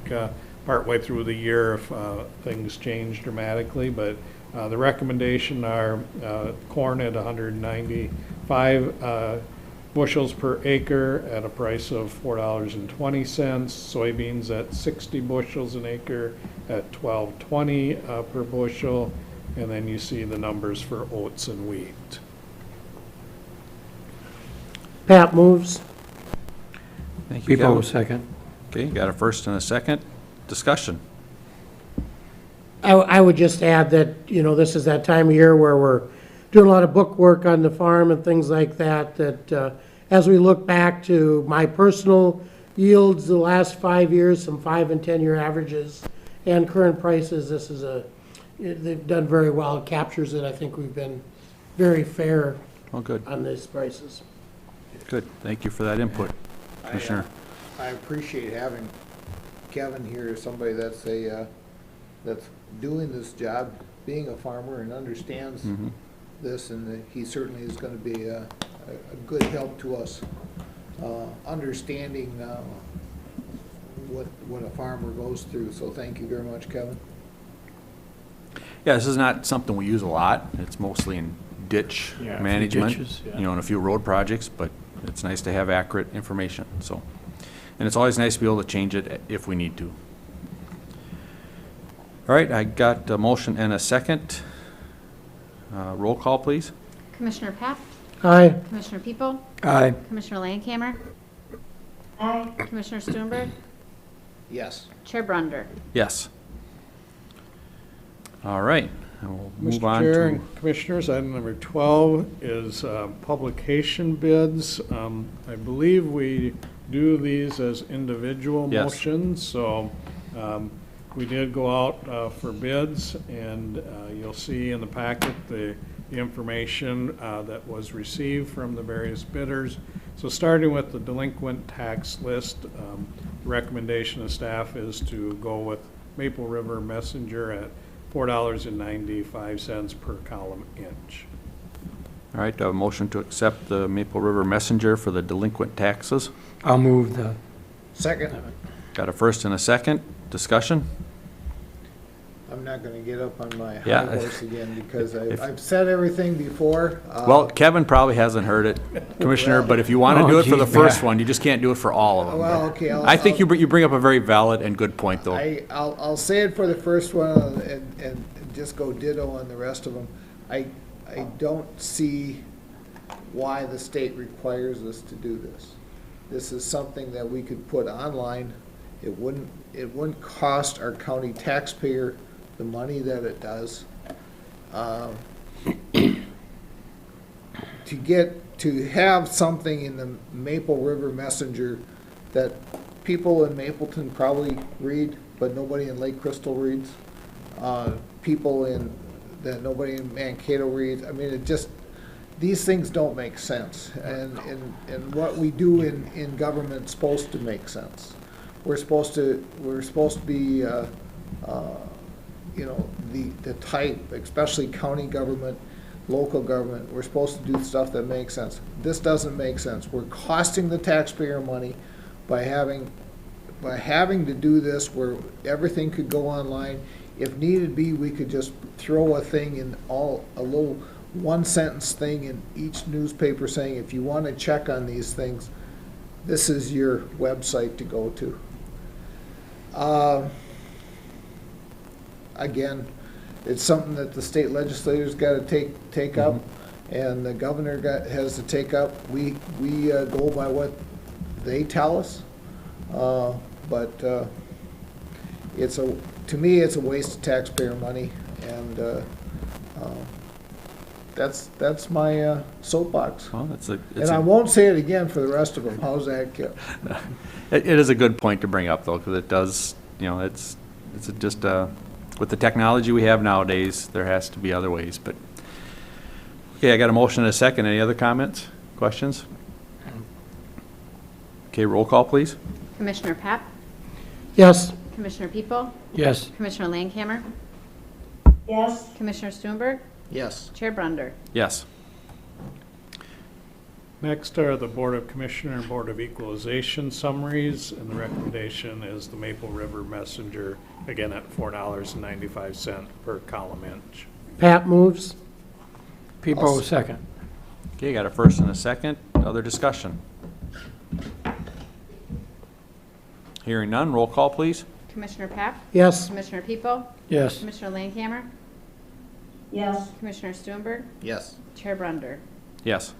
partway through the year if things change dramatically. But the recommendation are corn at 195 bushels per acre at a price of $4.20, soybeans at 60 bushels an acre at $12.20 per bushel, and then you see the numbers for oats and wheat. Pat moves. Thank you, Repo Kevin. second. Okay, got a first and a second. Discussion. I would just add that, you know, this is that time of year where we're doing a lot of book work on the farm and things like that, that as we look back to my personal yields the last 5 years, some 5 and 10 year averages and current prices, this is they've done very well. It captures it. I think we've been very fair Oh, good. on these prices. Good. Thank you for that input, Commissioner. I appreciate having Kevin here, somebody that's that's doing this job, being a farmer and understands this, and he certainly is going to be a good help to us understanding what a farmer goes through. So thank you very much, Kevin. Yeah, this is not something we use a lot. It's mostly in ditch Yeah, a few management, ditches, yeah. you know, and a few road projects, but it's nice to have accurate information, so. And it's always nice to be able to change it if we need to. All right, I got a motion and a second. Roll call, please. Commissioner Pap, Aye. Commissioner People, Aye. Commissioner Landcamer, Aye. Commissioner Stuenberg, Yes. Chair Brunder. Yes. All right, and we'll move Mr. on Chair to, and Commissioners, item number 12 is publication bids. I believe we do these as individual Yes. motions, so we did go out for bids, and you'll see in the packet the information that was received from the various bidders. So starting with the delinquent tax list, the recommendation of staff is to go with Maple River Messenger at $4.95 per column inch. all right, do I have a motion to accept the Maple River Messenger for the delinquent taxes? I'll move the, Second. Got a first and a second. Discussion? I'm not going to get up on my Yeah. high horse again because If- I've said everything before. Well, Kevin probably hasn't heard it, Commissioner, but if you want to Oh, do it for the geez, first yeah. one, you just can't do it for all of them. Well, okay. I think you bring up a very valid and good point, though. I'll say it for the first one and just go ditto on the rest of them. I don't see why the state requires us to do this. This is something that we could put online. It wouldn't cost our county taxpayer the money that it does. To have something in the Maple River Messenger that people in Mapleton probably read, but nobody in Lake Crystal reads. That nobody in Mankato reads. I mean, these things don't make sense. And what we do in government is supposed to make sense. We're supposed to be, you know, the type, especially county government, local government, we're supposed to do stuff that makes sense. This doesn't make sense. We're costing the taxpayer money by having to do this where everything could go online. if needed be, we could just throw a thing in a little one-sentence thing in each newspaper saying, if you want to check on these things, this is your website to go to. Again, it's something that the state legislators got to take up, and the governor has to take up. We go by what they tell us, but to me, it's a waste of taxpayer money, and that's my soapbox. Well, And I won't say it again for the rest of them. How's that, Kip? It is a good point to bring up, though, because it does, it's just, with the technology we have nowadays, there has to be other ways, but. Okay, I got a motion and a second. Any other comments, questions? Okay, roll call, please. Commissioner Pap, Yes. Commissioner People, Yes. Commissioner Landcamer, Yes. Commissioner Stuenberg, Yes. Chair Brunder. Yes. Next are the Board of Commissioner and Board of Equalization summaries, and the recommendation is the Maple River Messenger, again at $4.95 per column inch. Pat moves. People second. Okay, got a first and a second. Other discussion? Hearing none, roll call, please. Commissioner Pap, Yes. Commissioner People, Yes. Commissioner Landcamer, Yes. Commissioner Stuenberg, Yes. Chair Brunder. Yes.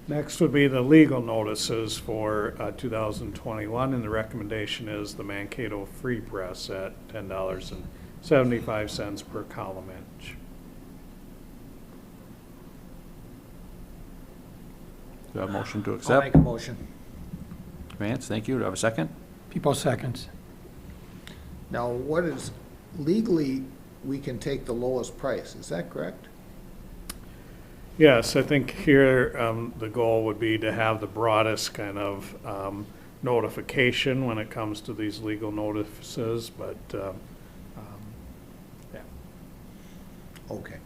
Next would be the legal notices for 2021, and the recommendation is the Mankato Free Press at $10.75 per column inch. Do I have a motion to I'll accept? make a motion. Vance, thank you. Do I have a second? People seconds. Now, what is, legally, we can take the lowest price, is that correct? Yes, I think here the goal would be to have the broadest kind of notification when it comes to these legal notices, but yeah. Okay.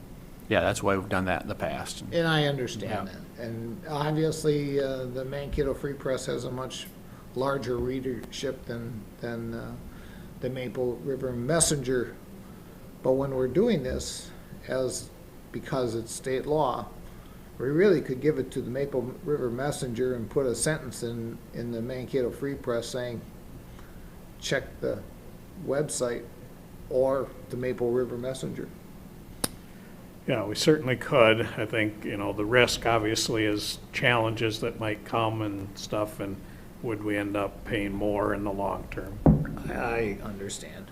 Yeah, that's why we've done that in the past. And I understand that. And obviously, the Mankato Free Press has a much larger readership than the Maple River Messenger. But when we're doing this, because it's state law, we really could give it to the Maple River Messenger and put a sentence in the Mankato Free Press saying, check the website or the Maple River Messenger. Yeah, we certainly could. I think, the risk obviously is challenges that might come and stuff, and would we end up paying more in the long term? I understand.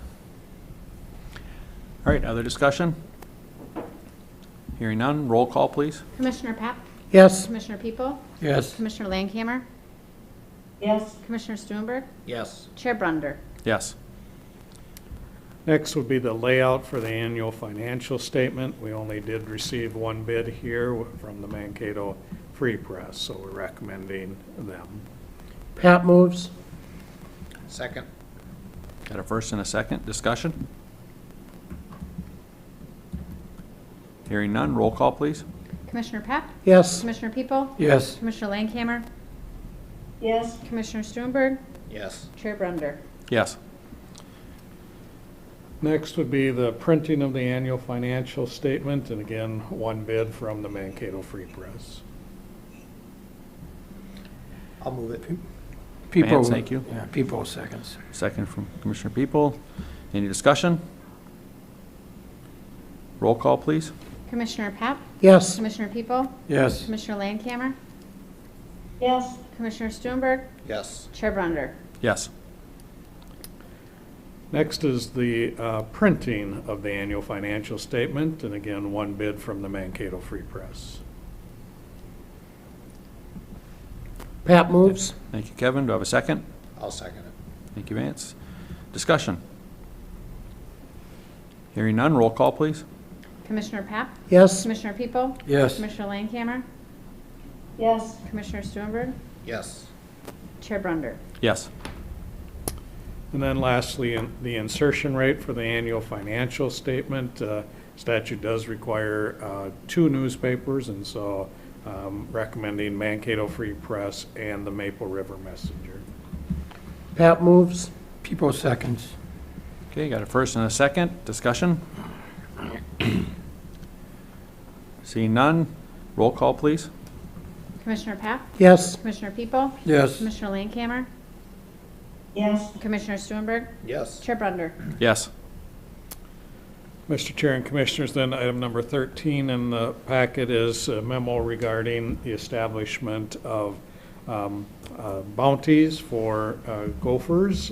All right, other discussion? Hearing none, roll call, please. Commissioner Pap, Yes. Commissioner People, Yes. Commissioner Landcamer, Yes. Commissioner Stuenberg, Yes. Chair Brunder. Yes. Next would be the layout for the annual financial statement. We only did receive one bid here from the Mankato Free Press, so we're recommending them. Pat moves. Second. Got a first and a second. Discussion? Hearing none, roll call, please. Commissioner Pap, Yes. Commissioner People, Yes. Commissioner Landcamer, Yes. Commissioner Stuenberg, Yes. Chair Brunder. Yes. Next would be the printing of the annual financial statement, and again, one bid from the Mankato Free Press. I'll move it. People. Vance, thank you. Yeah, people seconds. Second from Commissioner People. Any discussion? Roll call, please. Commissioner Pap, Yes. Commissioner People, Yes. Commissioner Landcamer, Yes. Commissioner Stuenberg, Yes. Chair Brunder. Yes. Next is the printing of the annual financial statement, and again, one bid from the Mankato Free Press. Pat moves. Thank you, Kevin. Do I have a second? I'll second it. Thank you, Vance. Discussion? Hearing none, roll call, please. Commissioner Pap, Yes. Commissioner People, Yes. Commissioner Landcamer, Yes. Commissioner Stuenberg, Yes. Chair Brunder. Yes. And then lastly, the insertion rate for the annual financial statement. Statute does require 2 newspapers, and so recommending Mankato Free Press and the Maple River Messenger. Pat moves. People seconds. Okay, got a first and a second. Discussion? Seeing none, roll call, please. Commissioner Pap? Yes. Commissioner People? Yes. Commissioner Landcamer? yes, Commissioner Stuenberg? Yes. Chair Brunder? Yes. Mr. Chair and Commissioners, then item number 13 in the packet is a memo regarding the establishment of bounties for gophers.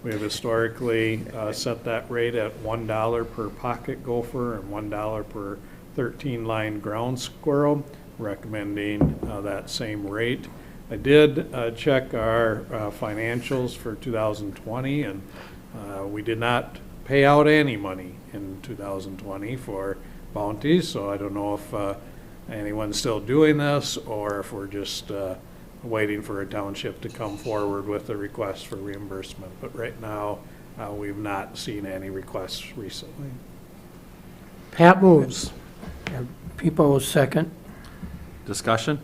We have historically set that rate at $1 per pocket gopher and $1 per 13-line ground squirrel, recommending that same rate. I did check our financials for 2020, and we did not pay out any money in 2020 for bounties, so I don't know if anyone's still doing this or if we're just waiting for a township to come forward with a request for reimbursement. But right now, we've not seen any requests recently. Pat moves. People second. Discussion?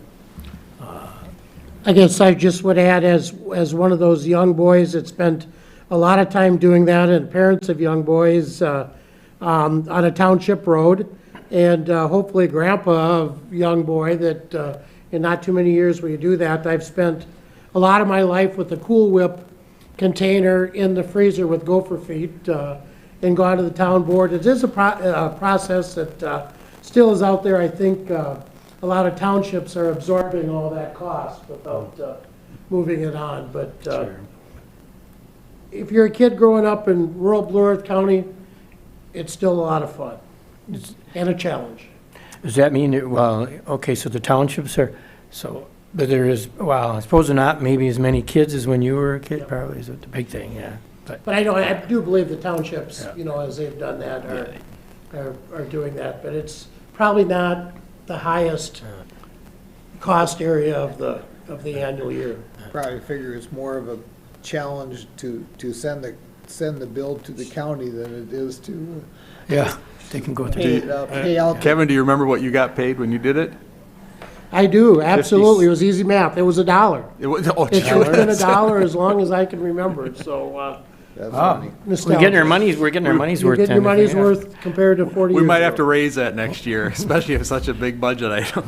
I guess I just would add, as one of those young boys that spent a lot of time doing that, and parents of young boys on a township road, and hopefully grandpa of young boy that in not too many years will you do that. I've spent a lot of my life with a Cool Whip container in the freezer with gopher feet and gone to the town board. It is a process that still is out there. I think a lot of townships are absorbing all that cost without moving it on. But if you're a kid growing up in rural Blue Earth County, it's still a lot of fun and a challenge. Does that mean, well, okay, so the townships are, but there is, well, I suppose not maybe as many kids as when you were a kid, probably is the big thing, yeah. But I do believe the townships, as they've done that, are doing that. But it's probably not the highest cost area of the annual year. Probably figure it's more of a challenge to send the bill to the county than it is to Yeah, they can go through. pay out. Kevin, do you remember what you got paid when you did it? I do, absolutely. It was easy math. It was $1. It was, oh, It's been $1 as long as I can remember, so That's funny. We're getting our money's worth. You're getting your then, money's yeah. worth compared to 40 we years might have to ago. raise that next year, especially if it's such a big budget item.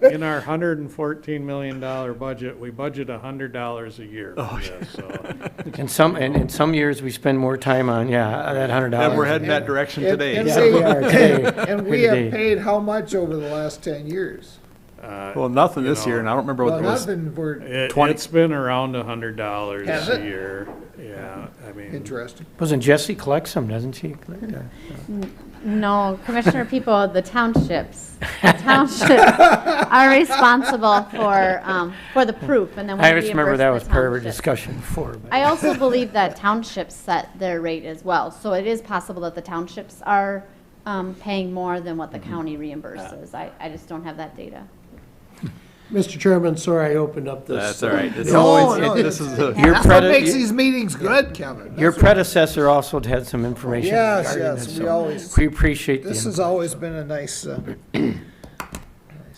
In our $114 million budget, we budget $100 a year for this, so. And in some years, we spend more time on, that $100. And we're heading that direction today. And Yeah, we are today. and we have paid how much over the last 10 years? Well, nothing You this year, know, and I don't remember Well, what it was. nothing, we're It's been around $100 Has a it? year, yeah, I mean. interesting. Wasn't Jessie collects them, doesn't she? No, Commissioner People, the townships are responsible for the proof, and then we I just remember reimburse that the was part of our townships. discussion before. but- I also believe that townships set their rate as well, so it is possible that the townships are paying more than what the county reimburses. I just don't have that data. Mr. Chairman, sorry I opened up this. That's all right. It's No, always, no, this is a, Your That's what makes prede- these meetings good, Kevin. Your That's what- predecessor also had some information Yes, regarding yes, this, we so always, we appreciate the this has input. always been a nice, all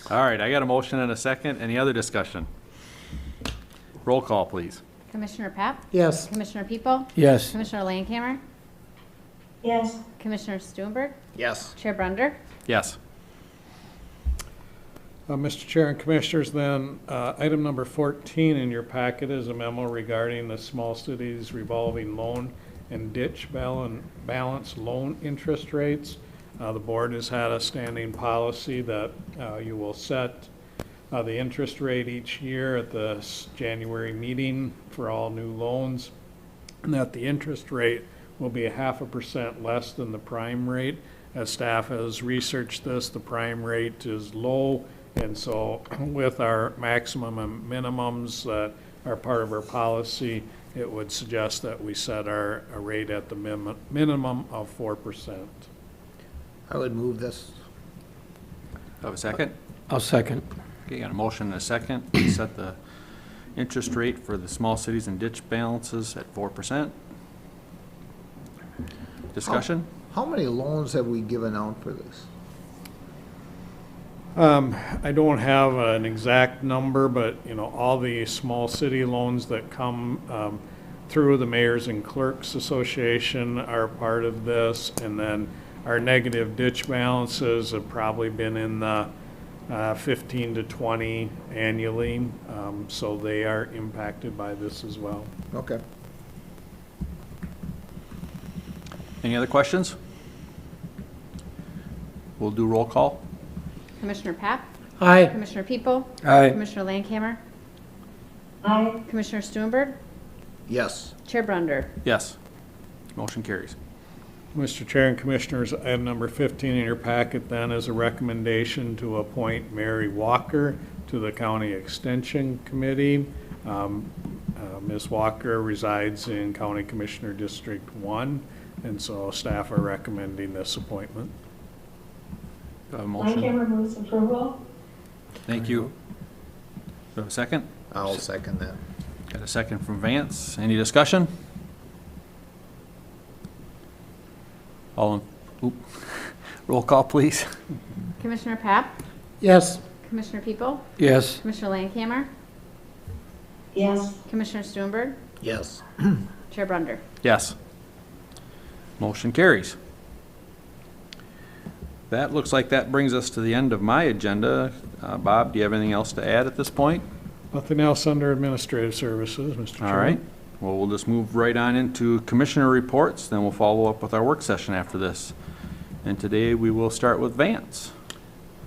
right, I got a motion and a second. Any other discussion? Roll call, please. Commissioner Pap? Yes. Commissioner People? Yes, Commissioner Landcamer? yes, Commissioner Stuenberg? yes. Chair Brunder? Yes. Mr. Chair and Commissioners, then, item number 14 in your packet is a memo regarding the small cities revolving loan and ditch balance loan interest rates. The board has had a standing policy that you will set the interest rate each year at the January meeting for all new loans, and that the interest rate will be 0.5% less than the prime rate. As staff has researched this, the prime rate is low, and so with our maximum and minimums that are part of our policy, it would suggest that we set a rate at the minimum of 4%. I would move this. Have a second? I'll second. Okay, got a motion and a second. to Set the interest rate for the small cities and ditch balances at 4%. Discussion? How many loans have we given out for this? I don't have an exact number, but, all the small city loans that come through the Mayors and Clerks Association are part of this, and then our negative ditch balances have probably been in the 15 to 20 annually, so they are impacted by this as well. Okay. Any other questions? We'll do roll call. Commissioner Pap? Aye. Commissioner People? Aye. Commissioner Landcamer? Aye. Commissioner Stuenberg? Yes. Chair Brunder? Yes. Motion carries. Mr. Chair and Commissioners, item number 15 in your packet then is a recommendation to appoint Mary Walker to the County Extension Committee. Ms. Walker resides in County Commissioner District 1, and so staff are recommending this appointment. Do I have a motion? Landcamer moves approval. Thank you. Do I have a second? I'll second that. Got a second from Vance. Any discussion? Roll call, please. Commissioner Pap? Yes. Commissioner People? Yes. Commissioner Landcamer? Yes. Commissioner Stuenberg? Yes. Chair Brunder? Yes. Motion carries. That looks like that brings us to the end of my agenda. Bob, do you have anything else to add at this point? Nothing else under administrative services, Mr. Chair. All right. Well, we'll just move right on into commissioner reports, then we'll follow up with our work session after this. And today we will start with Vance.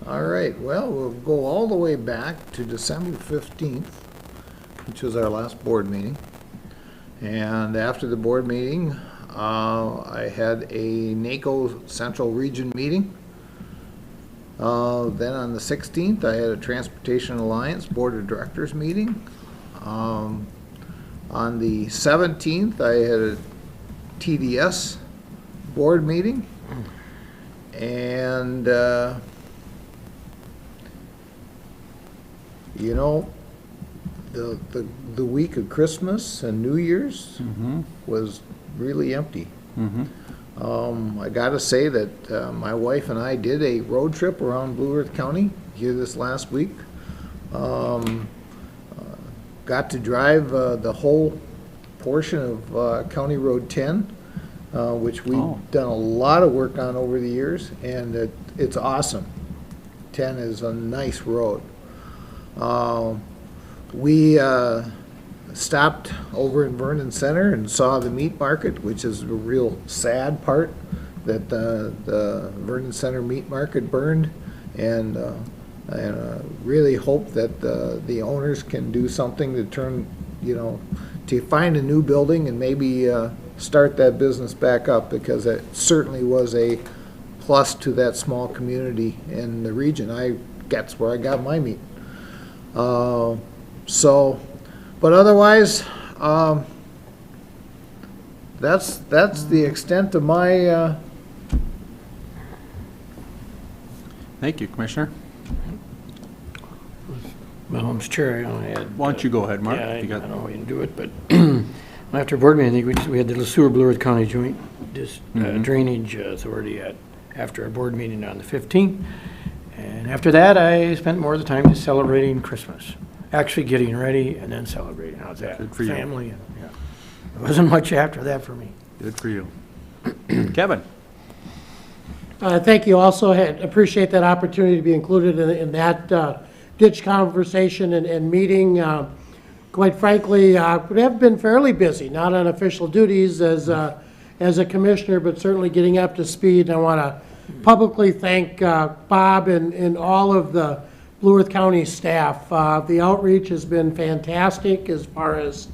All right, well, we'll go all the way back to December 15th, which was our last board meeting. And after the board meeting, I had a NACO Central Region meeting. Then on the 16th, I had a Transportation Alliance Board of Directors meeting. On the 17th, I had a TDS board meeting. And, you know, the week of Christmas and New Year's was really empty. I gotta say that my wife and I did a road trip around Blue Earth County here this last week. Got to drive the whole portion of County Road 10, which we've done a lot of work on over the years, and it's awesome. 10 is a nice road. We stopped over in Vernon Center and saw the meat market, which is a real sad part that the Vernon Center meat market burned, and really hope that the owners can do something to turn, to find a new building and maybe start that business back up, because it certainly was a plus to that small community in the region. That's where I got my meat. But otherwise, that's the extent of my. Thank you, Commissioner. Well, Mr. Chair, I only had. Why don't you go ahead, Mark? Yeah, I You got- don't know how we can do it, but after board meeting, I think we had the LeSueur Blue Earth County Joint Drainage Authority after our board meeting on the 15th. And after that, I spent more of the time just celebrating Christmas. Actually getting ready and then celebrating. How's that? Good for you. Family. And, yeah. There wasn't much after that for me. Good for you. Kevin? Thank you. Also appreciate that opportunity to be included in that ditch conversation and meeting. Quite frankly, we have been fairly busy, not on official duties as a commissioner, but certainly getting up to speed. I want to publicly thank Bob and all of the Blue Earth County staff. The outreach has been fantastic as far as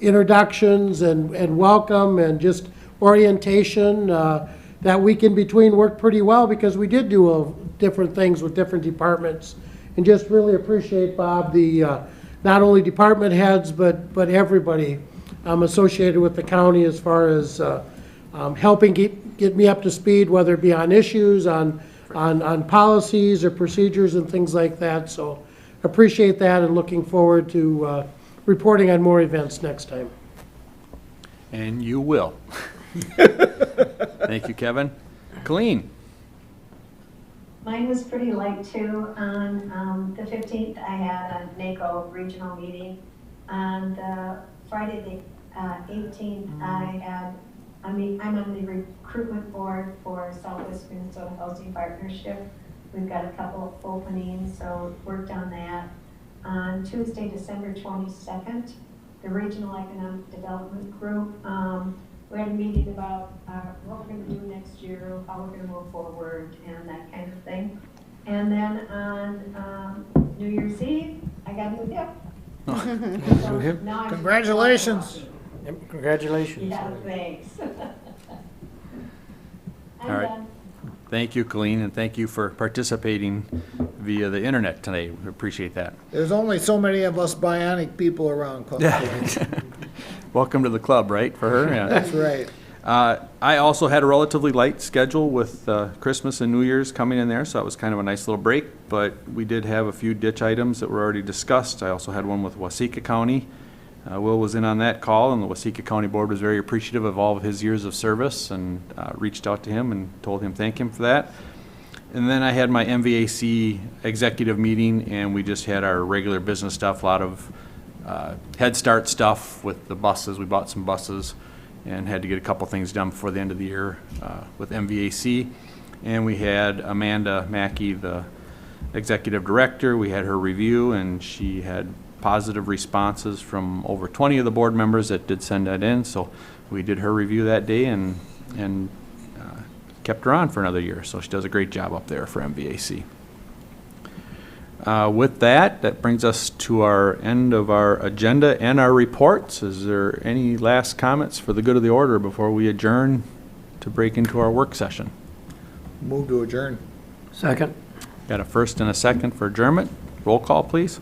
introductions and welcome and just orientation. That week in between worked pretty well because we did do different things with different departments, and just really appreciate, Bob, the not only department heads but everybody associated with the county as far as helping get me up to speed, whether it be on issues, on policies or procedures and things like that. So appreciate that and looking forward to reporting on more events next time. And you will. Thank you, Kevin. Colleen? Mine was pretty light too. On the 15th, I had a NACO regional meeting. On the Friday, 18th, I'm on the recruitment board for Southwest Minnesota Housing Partnership. We've got a couple of openings, so worked on that. On Tuesday, December 22nd, the Regional Economic Development Group, we had a meeting about what we're going to do next year, how we're going to move forward, and that kind of thing. And then on New Year's Eve, I got a new hip. So hip? now I'm- Congratulations. Yep, congratulations. Yeah, thanks. I'm All right. done. Thank you, Colleen, and thank you for participating via the internet today. We appreciate that. There's only so many of us bionic people around. Welcome to the club, right, for her? Yeah. That's right. I also had a relatively light schedule with Christmas and New Year's coming in there, so that was kind of a nice little break, but we did have a few ditch items that were already discussed. I also had one with Waseca County. Will was in on that call, and the Waseca County Board was very appreciative of all of his years of service and reached out to him and told him thank him for that. And then I had my MVAC executive meeting, and we just had our regular business stuff, a lot of Head Start stuff with the buses. We bought some buses and had to get a couple things done before the end of the year with MVAC. And we had Amanda Mackey, the executive director. We had her review, and she had positive responses from over 20 of the board members that did send that in. So we did her review that day and kept her on for another year. So she does a great job up there for MVAC. With that, that brings us to our end of our agenda and our reports. Is there any last comments for the good of the order before we adjourn to break into our work session? Move to adjourn. Second. Got a first and a second for adjournment. Roll call, please.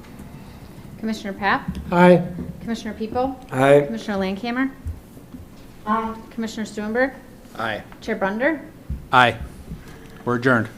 Commissioner Papp? Aye. Commissioner People? Aye. Commissioner Landcamer? Aye. Commissioner Stuenberg? Aye. Chair Brunder? Aye. We're adjourned.